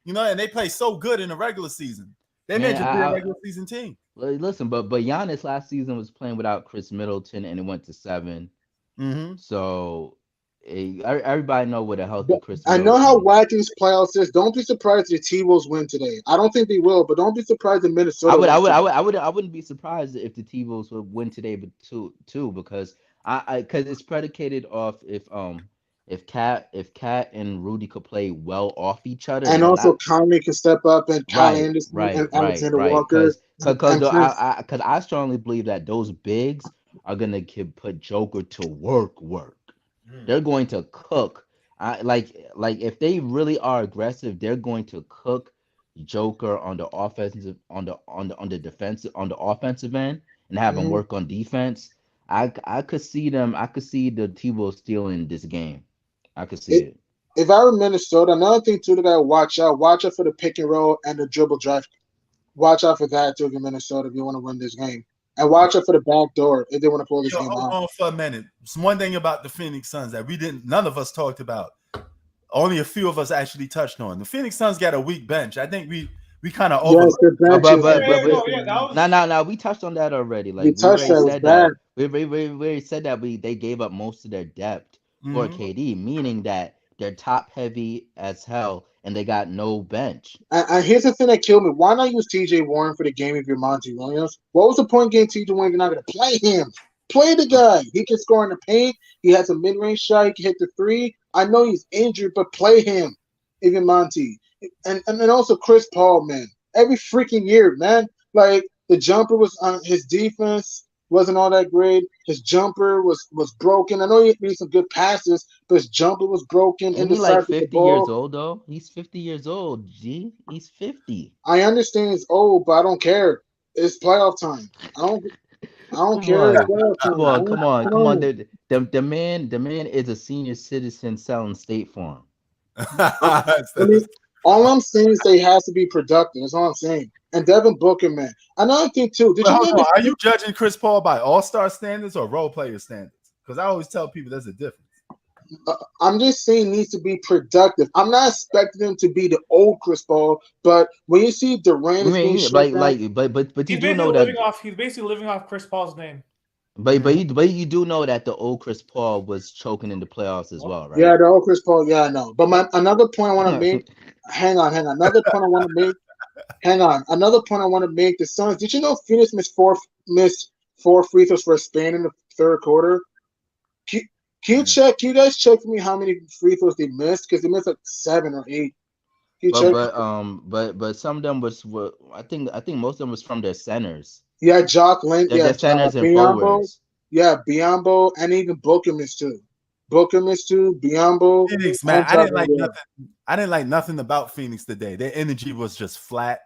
and they play so good in the regular season. They may just be a regular season team. Listen, but Giannis last season was playing without Chris Middleton, and it went to 7. So everybody know what a healthy Chris Middleton. I know how whack these playoffs is. Don't be surprised if the T-Wolves win today. I don't think they will, but don't be surprised if Minnesota. I wouldn't be surprised if the T-Wolves would win today, but too because because it's predicated off if Cat and Rudy could play well off each other, and also Conley can step up, and Kyle Anderson and Alexander Walker. Because I strongly believe that those bigs are gonna put Joker to work. They're going to cook. Like if they really are aggressive, they're going to cook Joker on the offensive on the offensive end and have him work on defense. I could see the T-Wolves stealing this game. I could see it. If I were Minnesota, another thing too, they gotta watch out. Watch out for the pick and roll and the dribble drive. Watch out for that too if you're Minnesota if you want to win this game. And watch out for the back door if they want to pull this game out. Hold on for a minute. It's one thing about the Phoenix Suns that none of us talked about. Only a few of us actually touched on. The Phoenix Suns got a weak bench. I think we kind of over. No, we touched on that already. Like we already said that they gave up most of their depth for KD, meaning that they're top heavy as hell and they got no bench. And here's the thing that killed me. Why not use TJ Warren for the game if you're Monty Williams? What was the point getting TJ Warren if you're not going to play him? Play the guy. He can score in the paint. He has a mid-range shot. He can hit the three. I know he's injured, but play him. Even Monty. And then also Chris Paul, man. Every freaking year, man. Like the jumper was on his defense wasn't all that great. His jumper was broken. I know he made some good passes, but his jumper was broken. Ain't he like Indecisive with the 50 years ball. old though? He's 50 years old. G, he's 50. I understand he's old, but I don't care. It's playoff time. I don't Come care. It's on, playoff time. come on, come on, come on. on. The man is a senior citizen selling State Farm. I mean, all I'm saying is they has to be productive. That's all I'm saying. And Devin Booker, man. Another thing too. Did Wait, you hold know on. Are you judging Chris Paul by all-star standards or role player standards? Because I always tell people there's a difference. I'm just saying he needs to be productive. I'm not expecting him to be the old Chris Paul, but when you see Durant I is being mean, shut like, down, but you He's do basically know that. living off Chris Paul's name. But you do know that the old Chris Paul was choking in the playoffs as well, right? yeah, the old Chris Paul, yeah, I know. But another point I want to make. Hang on. Another point I want to make. Hang on. Another point I want to make. The Suns. Did you know Phoenix missed four free throws for Spain in the third quarter? Can you check? Can you guys check for me how many free throws they missed? Because they missed like 7 or 8. Can you check? But some of them were I think most of them was from their centers. Yeah, Jock Link. Their Yeah, centers and Biombo. forwards. Yeah, Biombo, and even Booker missed too. Biombo. Phoenix, man, and Jock Link, yeah. I didn't like nothing about Phoenix today. Their energy was just flat.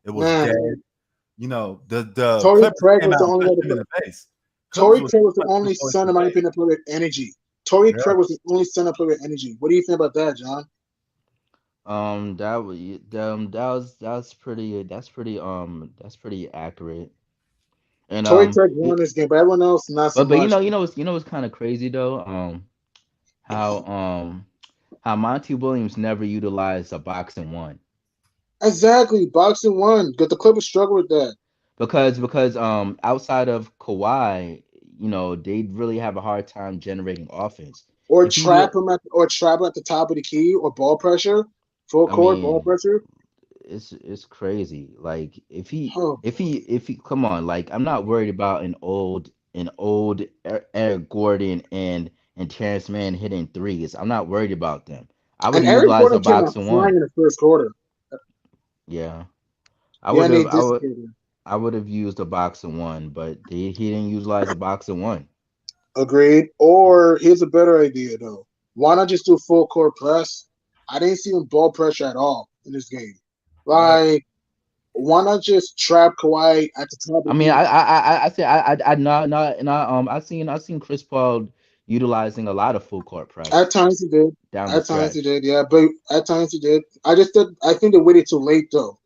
It was Man. dead. You know, the Torrey Clippers Craig came was the out only and one punched to him in the face. Torrey Clippers Craig was the punching only him in son the of my face. opinion to play with energy. Torrey Yeah. Craig was the only son to play with energy. What do you think about that, John? That's pretty accurate. And Torrey Craig won this game, but everyone else not so but much. you know what's kind of crazy though? How Monty Williams never utilized a boxing one. Exactly, boxing one. But the Clippers struggle with that. Because outside of Kawhi, you know, they really have a hard time generating offense. Or If he trap u- him at the top of the key, or ball pressure, full I court ball mean, pressure. it's crazy. Like Oh, if he come on, like I'm not worried about an old Eric Gordon and Terrence Mann hitting threes. I'm not worried about them. I would and have Eric utilized a Gordon came out boxing flying one. in the first quarter. Yeah. Yeah, and they dissipated. I would have used a boxing one, but he didn't utilize a boxing one. Agreed. Or here's a better idea though. Why not just do full court press? I didn't see him ball pressure at all in this game. Like, why not just trap Kawhi at the top of I the mean, key? I say I not I've seen Chris Paul utilizing a lot of full court press At times he did. down the At times he stretch. did, yeah. But at times he did. I think they waited too late though.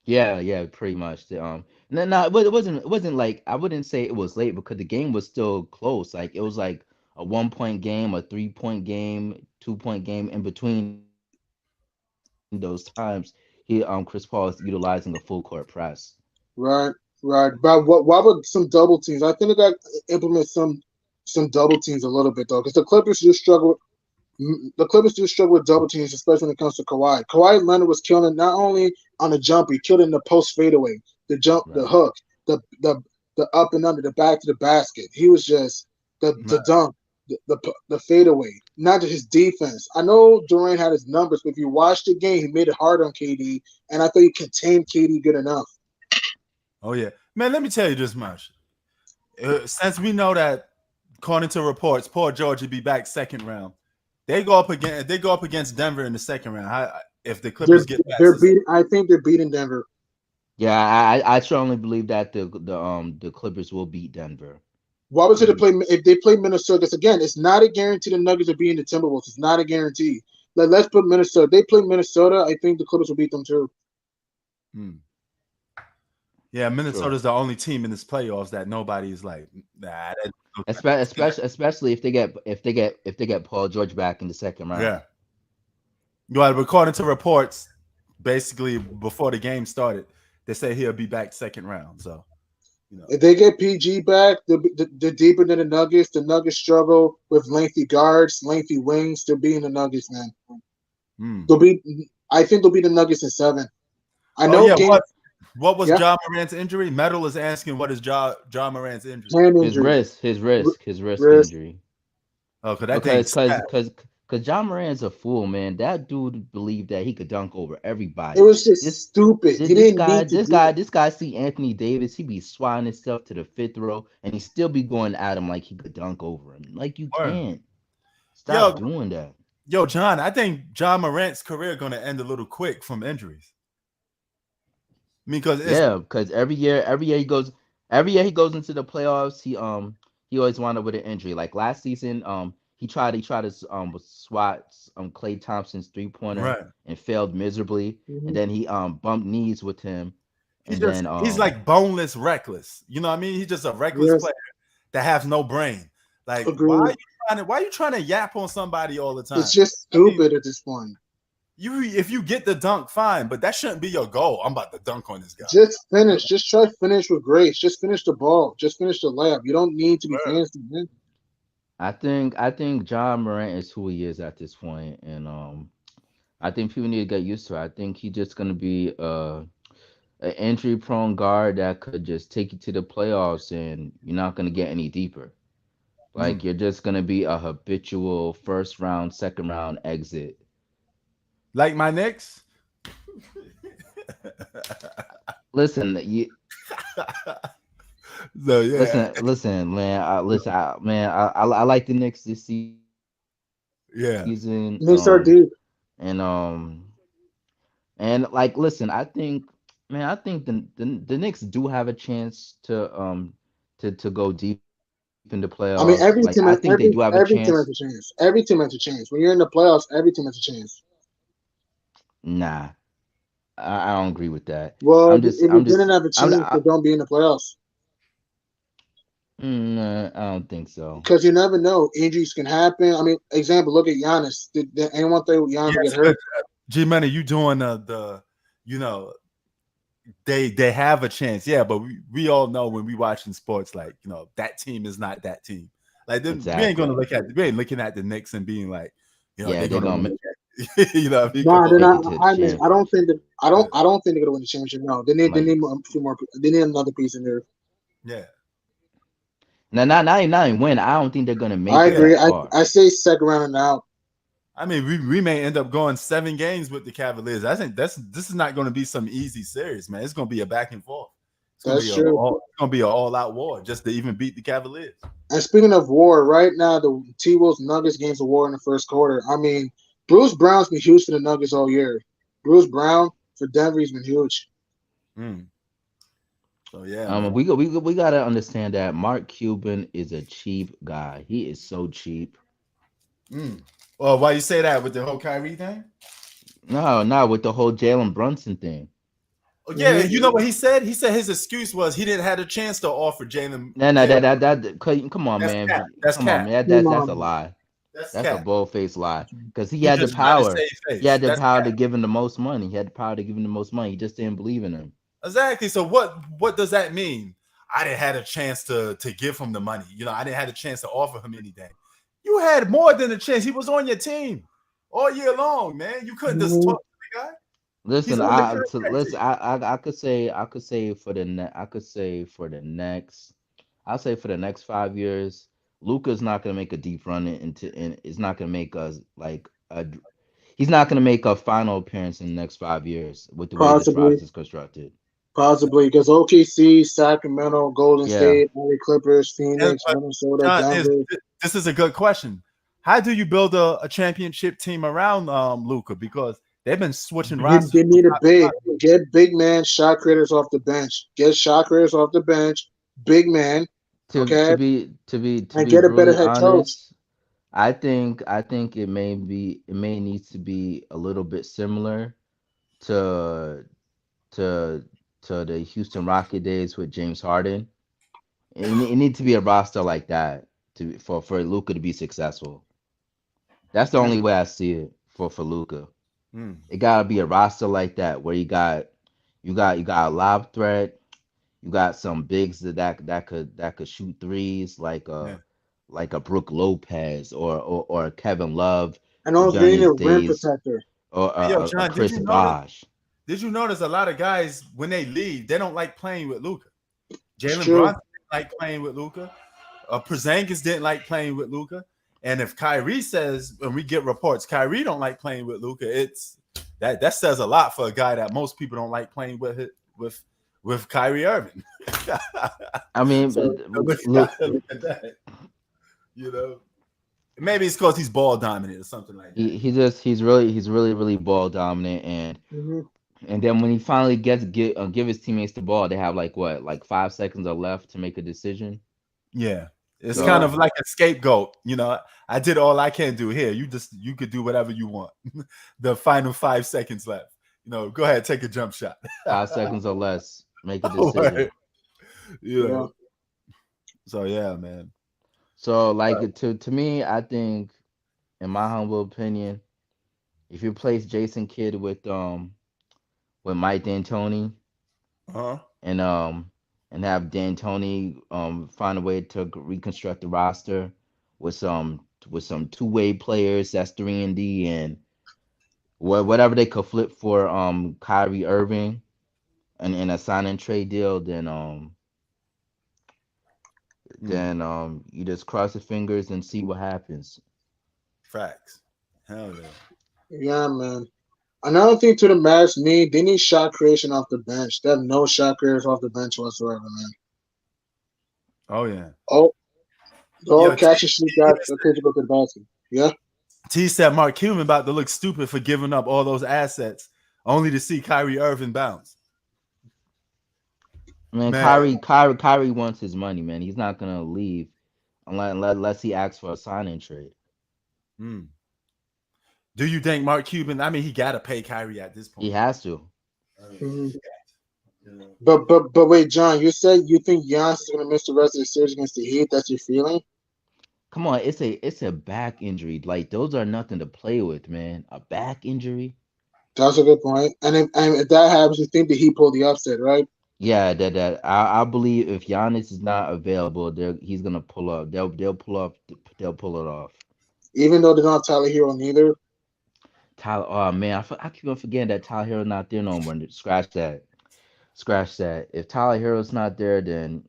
Yeah, pretty much. But it wasn't like I wouldn't say it was late because the game was still close. Like it was like a 1 point game, a 3 point game, 2 point game. In between those times, Chris Paul is utilizing a full court press. Right, right. But why would some double teams? I think they got to implement some double teams a little bit though, because the Clippers do struggle. The Clippers do struggle with double teams, especially when it comes to Kawhi. Kawhi Leonard was killing not only on the jump, he killed in the post fadeaway, the jump, the Right. hook, the up and under, the back to the basket. He was just the dunk, the fadeaway. Not just his defense. I know Durant had his numbers, but if you watch the game, he made it hard on KD, and I thought he contained KD good enough. Oh yeah, man. Let me tell you this much. Since we know that, according to reports, Paul George will be back second round. They go up against Denver in the second round. If the Clippers get back, I think they're beating Denver. Yeah, I strongly believe that the Clippers will beat Denver. Why would they play if they play Minnesota? Because again, it's not a guarantee the Nuggets will be in the Timberwolves. It's not a guarantee. Let's put Minnesota. They play Minnesota. I think the Clippers will beat them too. Yeah, Minnesota's the only team in this playoffs that nobody's like, nah. Especially if they get Paul George back in the second round. Yeah. Well, according to reports, basically before the game started, they say he'll be back second round. So, you know, if they get PG back, they're deeper than the Nuggets. The Nuggets struggle with lengthy guards, lengthy wings. They'll be in the Nuggets, man. I think they'll be the Nuggets in 7. I know What was Yeah. Ja Morant's injury? Metal is asking what is Ja Morant's injury. Hand His injury. his wrist Wrist. injury. Oh, cause that Because thing's cause sad. cause cause John Moran's a fool, man. That dude believed that he could dunk over It everybody. was just This stupid. He this didn't guy need to do it. this guy see Anthony Davis. He be swatting himself to the fifth row, and he still be going at him like he could dunk over him. Like you Word. can't Yo, stop doing that. yo, John, I think Ja Morant's career gonna end a little quick from injuries. I mean, because it's Yeah, because every year he goes into the playoffs. He always wound up with an injury. Like last season, he tried to swat Klay Thompson's 3-pointer right. and failed miserably. Mhm. And then he bumped knees with him, He's and just then he's like boneless, reckless. You know what I mean? He's just a reckless Yes. player that has no brain. Like, Agreed. why are you trying to yap on somebody all the time? It's just I mean, stupid at this point. if you get the dunk, fine, but that shouldn't be your goal. I'm about to dunk on this guy. Just finish. Just try to finish with grace. Just finish the ball. Just finish the layup. You don't need to be Word. fancy, man. I think John Morant is who he is at this point, and I think people need to get used to it. I think he's just gonna be an injury prone guard that could just take you to the playoffs, and you're not gonna get any deeper. Like you're just gonna be a habitual first round, second round exit. Like my Knicks. Listen, So yeah, listen, man. I like the Knicks this yeah. season. Knicks are deep. And like, listen, I think the Knicks do have a chance to go deep in the I mean, playoffs. every Like team, I think they do have a every team has chance. a chance. Every team has a chance. When you're in the playoffs, every team has a chance. Nah, I don't agree with that. Well, if you I'm didn't just have a chance, I, then don't be in the playoffs. nah, I don't think so. Because you never know. Injuries can happen. I mean, example, look at Giannis. Did anyone think Giannis would Yes, get hurt? G Money, you doing the you know they have a chance, yeah, but we all know when we watching sports, like that team is not that team. Like we ain't gonna Exactly. we ain't looking at the Knicks and being like, Yeah, they're they're gonna gonna win. You know, what I mean? Nah, they're make not. it to the I mean, I don't think that. Yeah. I don't think they're gonna win the championship. No, they need like a few more. They need another piece in there. Yeah, not even win. I don't think they're gonna make I it agree. that far. I say second round and out. I mean, we may end up going 7 games with the Cavaliers. I think this is not going to be some easy series, man. It's going to be a back and forth. It's going That's to be true. it's going to be an all-out war just to even beat the Cavaliers. And speaking of war, right now the T-Wolves Nuggets game's a war in the first quarter. I mean, Bruce Brown's been huge for the Nuggets all year. Bruce Brown for Denver's been huge. So yeah, man. We gotta understand that Mark Cuban is a cheap guy. He is so cheap. Well, why you say that with the whole Kyrie thing? No, not with the whole Jalen Brunson thing. Oh, yeah, you know what he said? He said his excuse was he didn't have a chance to offer Jalen. No, come on, That's man. cap. That's Come cap. on, man. Come That's a on. lie. That's That's a cap. bold-faced lie. Because he You had the just trying to power. save face. He had the That's power to cap. give him the most money. He had the power to give him the most money. He just didn't believe in him. Exactly. So what does that mean? I didn't have a chance to give him the money. I didn't have a chance to offer him anything. You had more than a chance. He was on your team all year long, man. You couldn't just talk to the guy. Listen, on the I contract listen. team. I could say for the next 5 years, Luka's not gonna make a deep run and it's not gonna make us like a. He's not gonna make a final appearance in the next 5 years with the way this Possibly, roster is constructed. possibly because OKC, Sacramento, Golden Yeah, State, LA Clippers, Phoenix, But Minnesota, John, Denver. this is a good question. How do you build a championship team around Luka? Because they've been switching rosters. They need a from top to big. bottom. Get big man shot creators off the bench. Get shot creators off the bench. Big man, to okay, and be get a better brutally head coach. honest, I think it may need to be a little bit similar to to the Houston Rocket days with James Harden. It needs to be a roster like that for Luka to be successful. That's the only way I see it for Luka. Mm, It gotta be a roster like that where you got a lob threat, you got some bigs that could shoot threes yeah. like a Brook Lopez or Kevin Love And also, during they need his a rim days protector. or Hey, yo, a John, did Chris you notice? Bosh. Did you notice a lot of guys when they leave, they don't like playing with Luka? Jalen true. Brunson didn't like playing with Luka. Porzingis didn't like playing with Luka. And if Kyrie says, when we get reports, Kyrie don't like playing with Luka, it's that says a lot for a guy that most people don't like playing with Kyrie Irving. I mean, So, look, look at that. You know, maybe it's because he's ball dominant or something like that. he's really ball dominant, and Mhm. then when he finally give his teammates the ball, they have like 5 seconds are left to make a decision. Yeah. It's So- kind of like a scapegoat. You know, I did all I can do here. You could do whatever you want. The final 5 seconds left. You know, go ahead, take a jump shot. 5 seconds or less, make a Oh, decision. right. You know. Yeah. So yeah, man. So like to me, I think, in my humble opinion, if you place Jason Kidd with Mike D'Antoni Uh-huh. and have D'Antoni find a way to reconstruct the roster with some two-way players that's 3-and-D and whatever they could flip for Kyrie Irving and in a sign and trade deal, then you just cross your fingers and see what happens. Facts. Hell yeah. Yeah, man. Another thing to the Mavs need, they need shot creation off the bench. They have no shot creators off the bench whatsoever, man. Oh yeah. Oh, the Yo, old catch and shoot guys are capable to the basket. Yeah. T said Mark Cuban about to look stupid for giving up all those assets only to see Kyrie Irving bounce. Man, Man. Kyrie wants his money, man. He's not gonna leave unless he asks for a sign-in trade. Hmm. Do you think Mark Cuban? I mean, he got to pay Kyrie at this point. He has to. Mhm. You know? But wait, John, you said you think Giannis is gonna miss the rest of the series against the Heat. That's your feeling? Come on, it's a back injury. Like, those are nothing to play with, man. A back injury. That's a good point. And if that happens, you think the Heat pull the upset, right? Yeah, that I believe if Giannis is not available, he's gonna pull up. They'll pull it off. Even though they don't have Tyler Hero neither. Tyler, oh man, I keep on forgetting that Tyler Hero's not there no more. Scratch that. If Tyler Hero's not there, then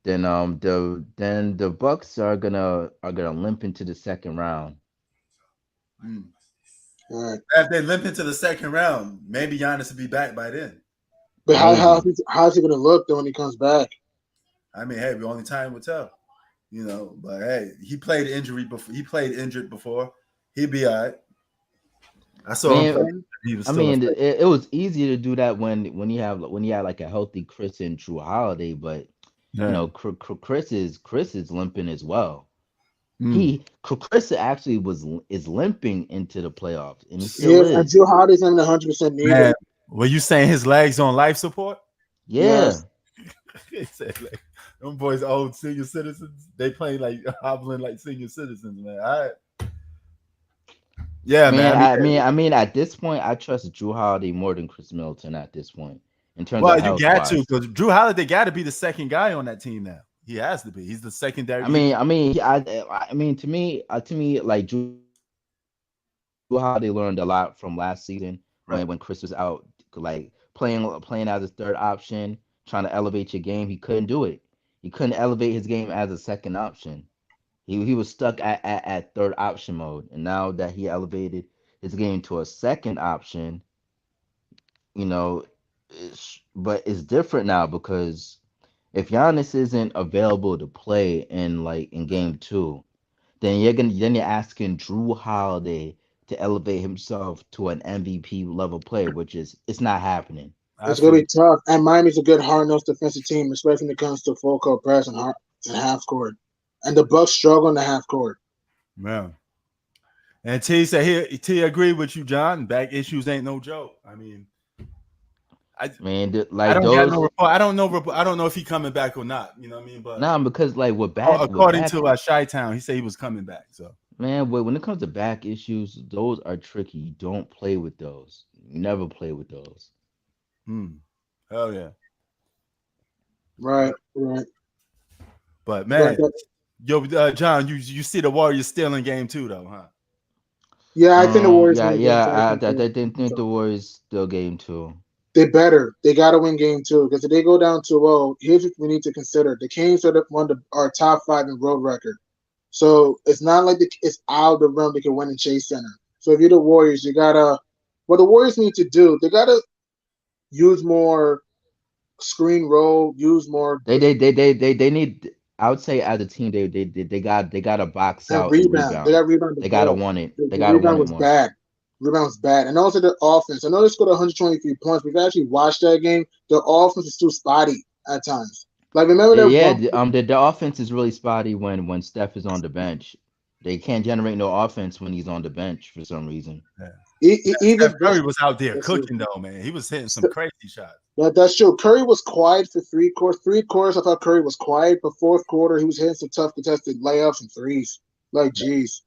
the Bucks are gonna limp into the second round. Hmm. All right. If they limp into the second round, maybe Giannis will be back by then. But Maybe. how's he gonna look though when he comes back? I mean, hey, only time will tell. You know, but hey, he played injured before. He'd be all right. I saw him play. He was I still mean, it was easier to do that when you had like a healthy Chris and Drew Holiday, but you know, Chris is limping as well. Chris actually is limping into the playoffs, and he still Yeah, and is. Drew Holiday's not 100% needed. Man, were you saying his legs on life support? Yeah. Yes. He said, like, them boys old senior citizens. They play like hobbling like senior citizens, man. All right. Yeah, man. I mean, at this point, I trust Drew Holiday more than Chris Middleton at this point in terms Well, of you health got wise. to, because Drew Holiday got to be the second guy on that team now. He has to be. He's the secondary. I mean, to me, like Drew Holiday learned a lot from last season when Chris was out, like playing as a third option, trying to elevate your game. He couldn't do it. He couldn't elevate his game as a second option. He was stuck at third option mode, and now that he elevated his game to a second option, you know, but it's different now because if Giannis isn't available to play in game 2, then you're asking Drew Holiday to elevate himself to an MVP level player, which it's not happening. It's gonna be tough. And Miami's a good hard-nosed defensive team, especially when it comes to full court press and half court. And the Bucks struggle in the half court. Man. And T said T agree with you, John. Back issues ain't no joke. I mean, I don't know if he coming back or not. You know what I mean? But because like according to Chi-Town, he said he was coming back. So man, when it comes to back issues, those are tricky. You don't play with those. You never play with those. Hell yeah. Right. But man, yo, John, you see the Warriors still in game 2 though, huh? Yeah, I think the Warriors Yeah, win game two. yeah. I think the Warriors still game 2. They better. They got to win game two because if they go down 2-0, here's what we need to consider: the Kings are our top 5 in road record. So it's not like it's out of the realm they can win in Chase Center. So if you're the Warriors, you gotta. What the Warriors need to do, they gotta use more screen roll, use more They need. I would say as a team, they got to box and out and rebound. They rebound. got rebound the They gotta ball. want it. The, They the gotta rebound want it was more. bad. Rebound was bad, and also the offense. I know they scored 123 points. We've actually watched that game. The offense is too spotty at times. Like remember that Yeah, one the offense is really spotty when Steph is on the bench. They can't generate no offense when he's on the bench for some reason. even Steph Curry was out there that's true. cooking though, man. He was hitting some crazy shots. That's true. Curry was quiet for 3 quarters. 3 quarters, I thought Curry was quiet, but fourth quarter, he was hitting some tough contested layups and threes. Like, geez,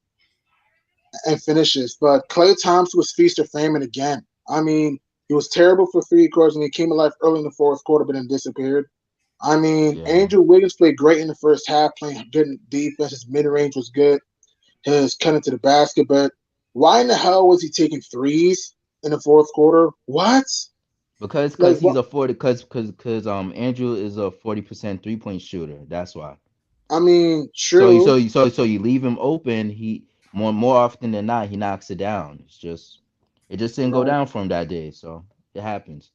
and finishes. But Klay Thompson was feast or famine again. I mean, he was terrible for 3 quarters, and he came alive early in the fourth quarter, but then disappeared. I mean, Yeah. Andrew Wiggins played great in the first half, playing good defense. His mid range was good. His cutting to the basket, but why in the hell was he taking threes in the fourth quarter? What? Like, Because he's what? a 40 because Andrew is a 40% 3-point shooter. That's why. I mean, So you true. you leave him open, he more often than not he knocks it down. It just didn't go Right. down for him that day. So it happens.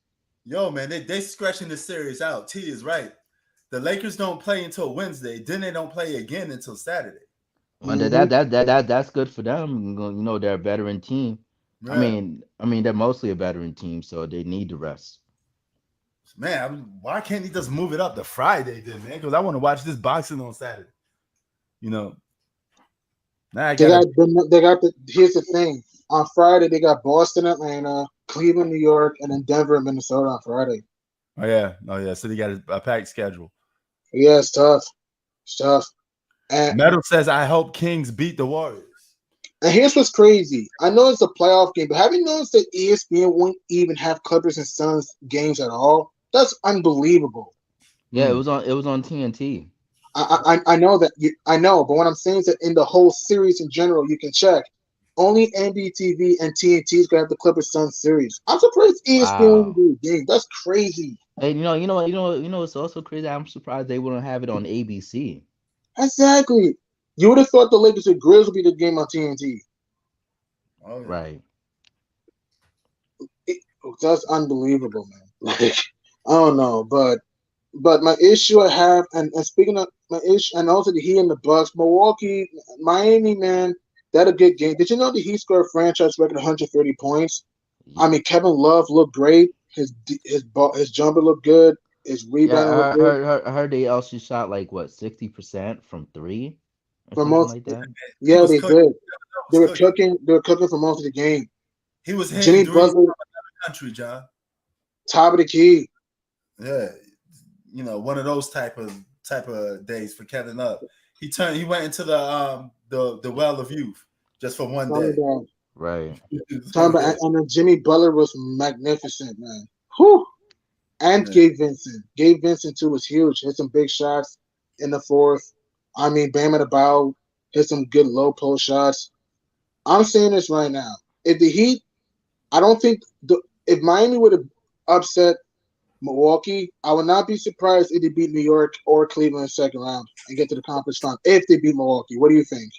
Yo, man, they scratching the series out. T is right. The Lakers don't play until Wednesday. Then they don't play again until Saturday. And Mm-hmm. that's good for them. They're a veteran team. Yeah. They're mostly a veteran team, so they need the rest. Man, why can't he just move it up to Friday then, man? Because I want to watch this boxing on Saturday. You know, now I They gotta. got here's the thing. On Friday they got Boston, Atlanta, Cleveland, New York, and then Denver and Minnesota on Friday. Oh yeah. So they got a packed schedule. Yeah, it's tough. It's tough. And Metal says, "I hope Kings beat the Warriors." and here's what's crazy. I know it's a playoff game, but have you noticed that ESPN won't even have Clippers and Suns games at all? That's unbelievable. Yeah, Mm. it was on TNT. I know that I know, but what I'm saying is that in the whole series in general, you can check. Only NBTV and TNT is gonna have the Clippers Suns series. I'm surprised ESPN won't Wow. do a game. That's crazy. Hey, it's also crazy. I'm surprised they wouldn't have it on ABC. Exactly. You would have thought the Lakers and Grizz would be the game on TNT. Oh yeah. Right. That's unbelievable, man. Like, I don't know, but my issue I have, and speaking of my issue, and also the Heat and the Bucks, Milwaukee, Miami, man, that a good game. Did you know the Heat scored franchise record 130 points? I mean, Kevin Love looked great. His jumper looked good. His Yeah, rebounding looked good. I heard they also shot like what 60% from three or For something most, like that. He yeah, was they cooking. did. They Was were cooking. cooking. They were cooking for most of the game. He was hitting Jimmy threes Butler, from another country, John. top of the key. Yeah, one of those type of days for Kevin Love. He went into the well of youth just for one Talking day. about, Right. and then Jimmy Butler was magnificent, man. Whew. And Yeah. Gabe Vincent. Gabe Vincent too was huge. Hit some big shots in the fourth. I mean, Bam Adebayo hit some good low post shots. I'm saying this right now. If the Heat, I don't think if Miami would have upset Milwaukee, I would not be surprised if they beat New York or Cleveland in the second round and get to the conference final. If they beat Milwaukee, what do you think?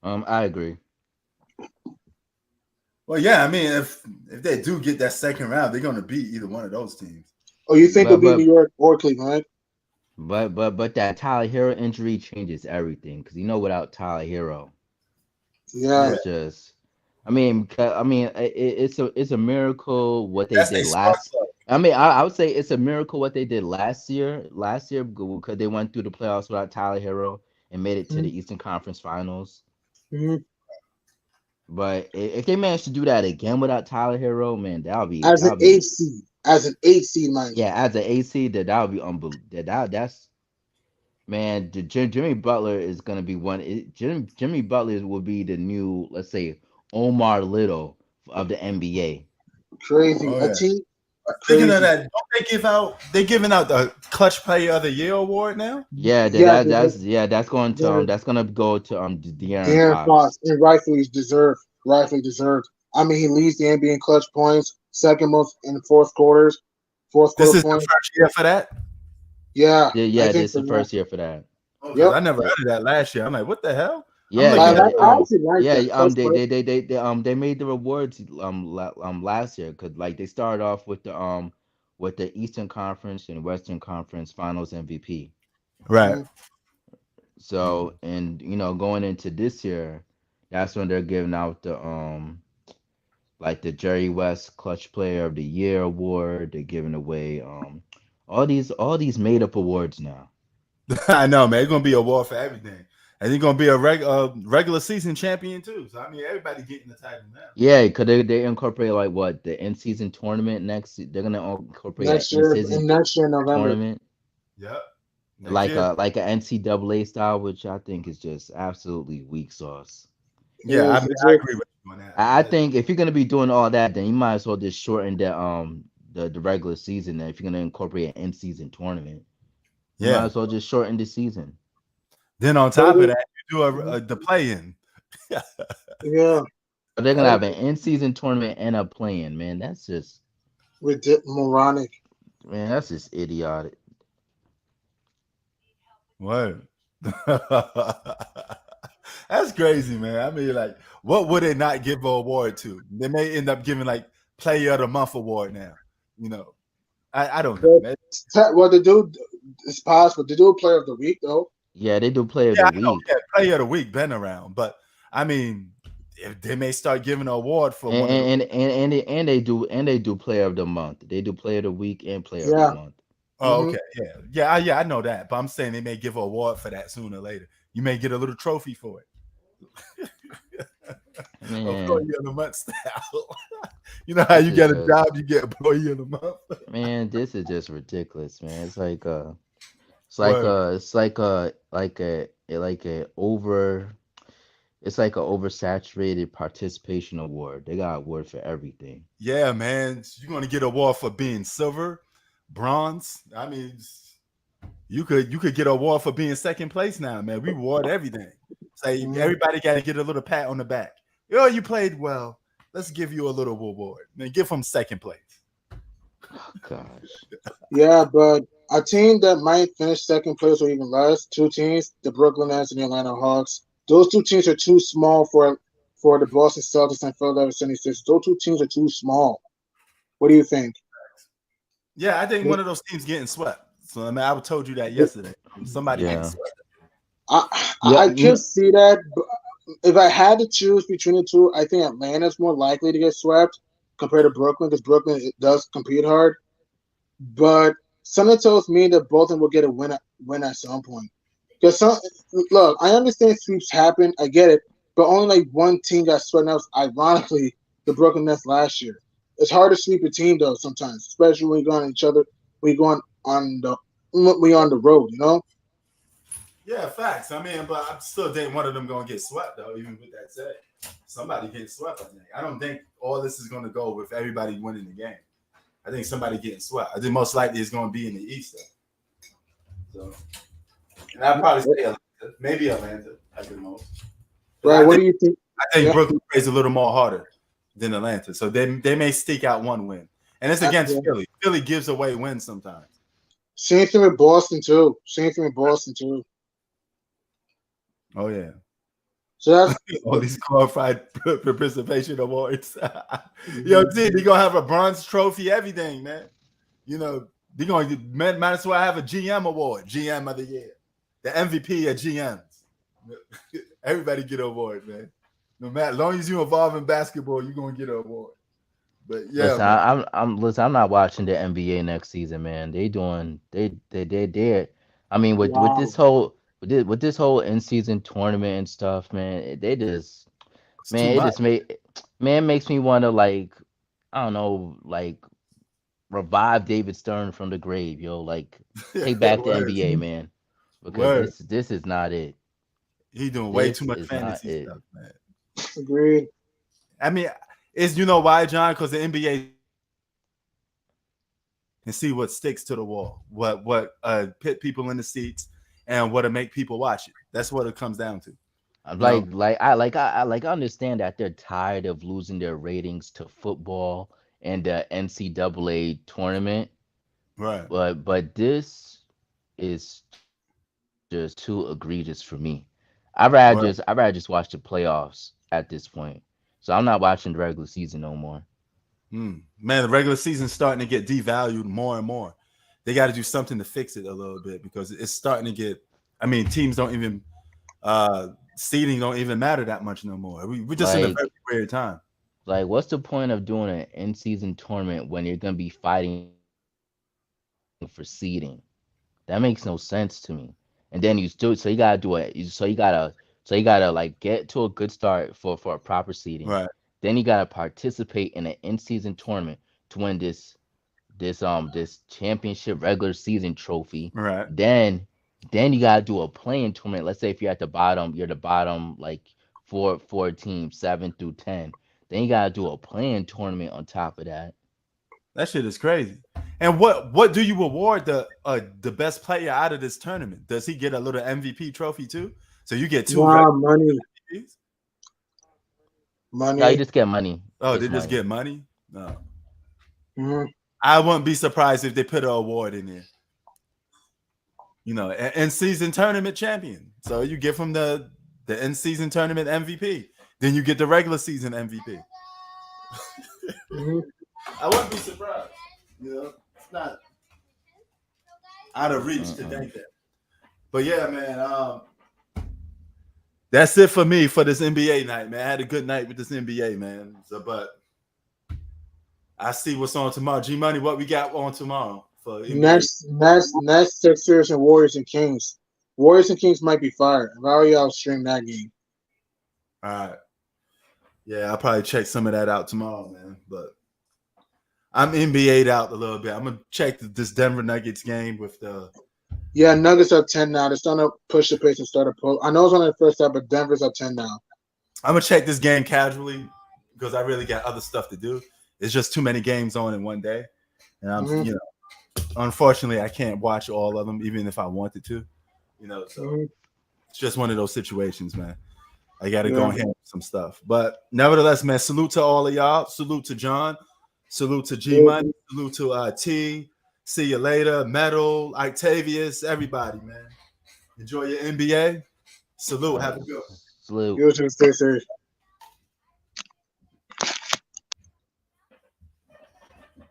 I agree. Well, yeah, I mean, if they do get that second round, they're going to beat either one of those teams. Or you think But it'll be New but York or Cleveland, right? but that Tyler Hero injury changes everything because without Tyler Hero, Yeah. Yeah, it's just. It's a miracle what they that's a did spark last. plug. I would say it's a miracle what they did last year. Last year because they went through the playoffs without Tyler Hero and made it to the Eastern Conference Finals. Mm-hmm. But if they manage to do that again without Tyler Hero, man, As an that'll eight be seed, as an eight seed, mind you. yeah, as an AC, that would be unbelievable. That's man, Jimmy Butler is gonna be Jimmy Butler will be the new, let's say, Omar Little of the NBA. Crazy. Oh A yeah, team. Speaking of Crazy. that, don't they giving out the Clutch Player of the Year award now? Yeah, Yeah, that's going to they're that's gonna go to De'Aaron De'Aaron Fox, Fox. and rightfully deserved. Rightfully deserved. I mean, he leads the NBA in clutch points, second most in fourth quarters, fourth This quarter is the points. first year for that. Yeah, Yeah, I yeah, think this is so. the Yeah. first year for that. Oh, 'cause Yep. I never heard of that last year. I'm like, what the hell? I'm Yeah, looking yeah, at I actually like yeah. that. Clutch They points. they made the rewards last year because like they started off with the Eastern Conference and Western Conference Finals MVP. right. Mhm. So and going into this year, that's when they're giving out the like the Jerry West Clutch Player of the Year award. They're giving away all these made up awards now. I know, man. It's gonna be a war for everything, and he's gonna be a regular season champion too. So I mean, everybody getting the title now. Yeah, could they incorporate like what the in season tournament next? They're gonna incorporate an Next in year season and next year in November. tournament Yep. Next year. like a NCAA style, which I think is just absolutely weak sauce. Yeah, I, mean, It's I just, agree with you on that. I think if you're gonna be doing all that, then you might as well just shorten the regular season. Then if you're gonna incorporate an in season tournament, you might Yeah. as well just shorten the season. Then on top of that, you do the play-in. yeah, But they're gonna have an in season tournament and a play-in, man. That's just moronic. that's just idiotic. What? That's crazy, man. I mean, like, what would they not give an award to? They may end up giving like Player of the Month award now. You know, I don't know, man. Well, the dude, it's possible. The dude player of the week though. Yeah, they do Player of Yeah, the I know. Week. Yeah, Player of the Week been around, but I mean, if they may start giving an award for one of them. And they do Player of the Month. They do Player of the Week and Player of the Yeah. Month. Oh, Mhm. okay, yeah, I know that, but I'm saying they may give an award for that sooner or later. You may get a little trophy for it. Man, Employee of the month style. You know how you This get is a just- job, you get employee of the month. man, this is just ridiculous, man. It's like Word. it's like a oversaturated participation award. They got award for everything. Yeah, man, you're gonna get an award for being silver, bronze. I mean, you could get an award for being second place now, man. We award everything. Say everybody got to get a little pat on the back. Yo, you played well. Let's give you a little award. Then give them second place. Oh, gosh. Yeah, but a team that might finish second place or even less, two teams, the Brooklyn Nets and the Atlanta Hawks. Those two teams are too small for the Boston Celtics and Philadelphia 76ers. Those two teams are too small. What do you think? Yeah, I think one of those teams getting swept. So I mean, I told you that yesterday. Somebody getting Yeah. swept. I can see that. But if I had to choose between the two, I think Atlanta's more likely to get swept compared to Brooklyn because Brooklyn does compete hard. But something tells me that both of them will get a win at some point. Because look, I understand sweeps happen, I get it, but only like one team got swept. And that was ironically the Brooklyn Nets last year. It's hard to sweep a team though sometimes, especially when you go on each other. We on the road, you know. Yeah, facts. I mean, but I still think one of them gonna get swept though. Even with that said, somebody getting swept. I think. I don't think all this is gonna go with everybody winning the game. I think somebody getting swept. I think most likely it's gonna be in the East though. So, and I'd probably say Atlanta, maybe Atlanta at the most. Right? What do you think? I think Yeah. Brooklyn plays a little more harder than Atlanta, so they may stick out one win, and it's against Philly. Philly gives away wins sometimes. Same thing with Boston too. Oh yeah. So that's All these qualified participation awards. Yo, dude, they gonna have a bronze trophy, everything, man. You know, they gonna might as well have a GM award, GM of the year, the MVP of GMs. Everybody get an award, man. No matter, as long as you involved in basketball, you're gonna get an award. But yeah, Listen, man. listen, I'm not watching the NBA next season, man. They I mean with Wow. with this whole in season tournament and stuff, man, they just It's man, too it much. just makes me want to like I don't know, like revive David Stern from the grave, yo. Like take back the Word. NBA, man. Because Word. this is not it. He doing way This too much is not fantasy it. stuff, man. agreed. I mean, you know why, John? Because the NBA and see what sticks to the wall, what pit people in the seats, and what'll make people watch it. That's what it comes down to. I understand that they're tired of losing their ratings to football and the NCAA tournament, Right. but this is just too egregious for me. I'd rather just watch the playoffs at this point. So I'm not watching the regular season no more. Man, the regular season's starting to get devalued more and more. They got to do something to fix it a little bit because it's starting to get. I mean, teams don't even seeding don't even matter that much no more. We're just in a Like very weird time. like what's the point of doing an in-season tournament when you're gonna be fighting for seeding? That makes no sense to me. And then you still so you gotta do it. So you gotta like get to a good start for a proper seeding. Right. Then you gotta participate in an in-season tournament to win this championship regular season trophy. Right. Then you gotta do a playing tournament. Let's say if you're at the bottom, you're the bottom like four teams, 7 through 10. Then you gotta do a playing tournament on top of that. That shit is crazy. And what do you award the best player out of this tournament? Does he get a little MVP trophy too? So you get two money. MVPs? Money. No, you just get money. Oh, they just get money? No. I wouldn't be surprised if they put an award in there. You know, in season tournament champion. So you get from the in season tournament MVP. Then you get the regular season MVP. I wouldn't be surprised. You know, it's not out of reach to think that. But yeah, man, that's it for me for this NBA night, man. I had a good night with this NBA, man. So, but I see what's on tomorrow. G Money, what we got on tomorrow for NBA? Next Sixers and Warriors and Kings. Warriors and Kings might be fired. I've already out stream that game. All right. Yeah, I'll probably check some of that out tomorrow, man. But I'm NBA'd out a little bit. I'm gonna check this Denver Nuggets game with the. Yeah, Nuggets up 10 now. They're starting to push the pace and start to pull. I know it's only the first half, but Denver's up 10 now. I'm gonna check this game casually because I really got other stuff to do. It's just too many games on in one day, and I'm you know, unfortunately, I can't watch all of them even if I wanted to. You know, so it's just one of those situations, man. I got to go and handle some stuff. But nevertheless, man, salute to all of y'all. Salute to John. Salute to G Money. Salute to T. See you later. Metal, Octavius, everybody, man. Enjoy your NBA. Salute. Have a good one. Salute. You too. Stay safe.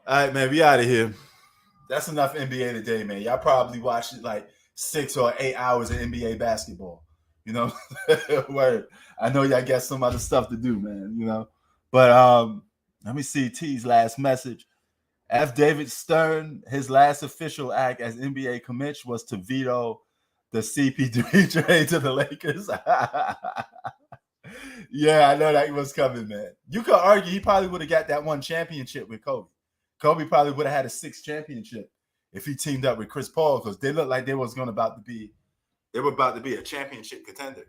All right, man. We out of here. That's enough NBA today, man. Y'all probably watched like 6 or 8 hours of NBA basketball. You know, word. I know y'all got some other stuff to do, man. You know, but let me see T's last message. F. David Stern, his last official act as NBA commit was to veto the CP3 trade to the Lakers. Yeah, I know that was coming, man. You could argue he probably would have got that one championship with Kobe. Kobe probably would have had a 6th championship if he teamed up with Chris Paul because they looked like they were about to be a championship contender.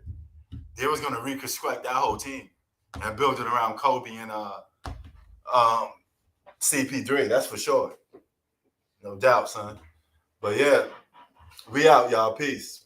They was going to reconstruct that whole team and build it around Kobe and CP3. That's for sure. No doubt, son. But yeah, we out, y'all. Peace.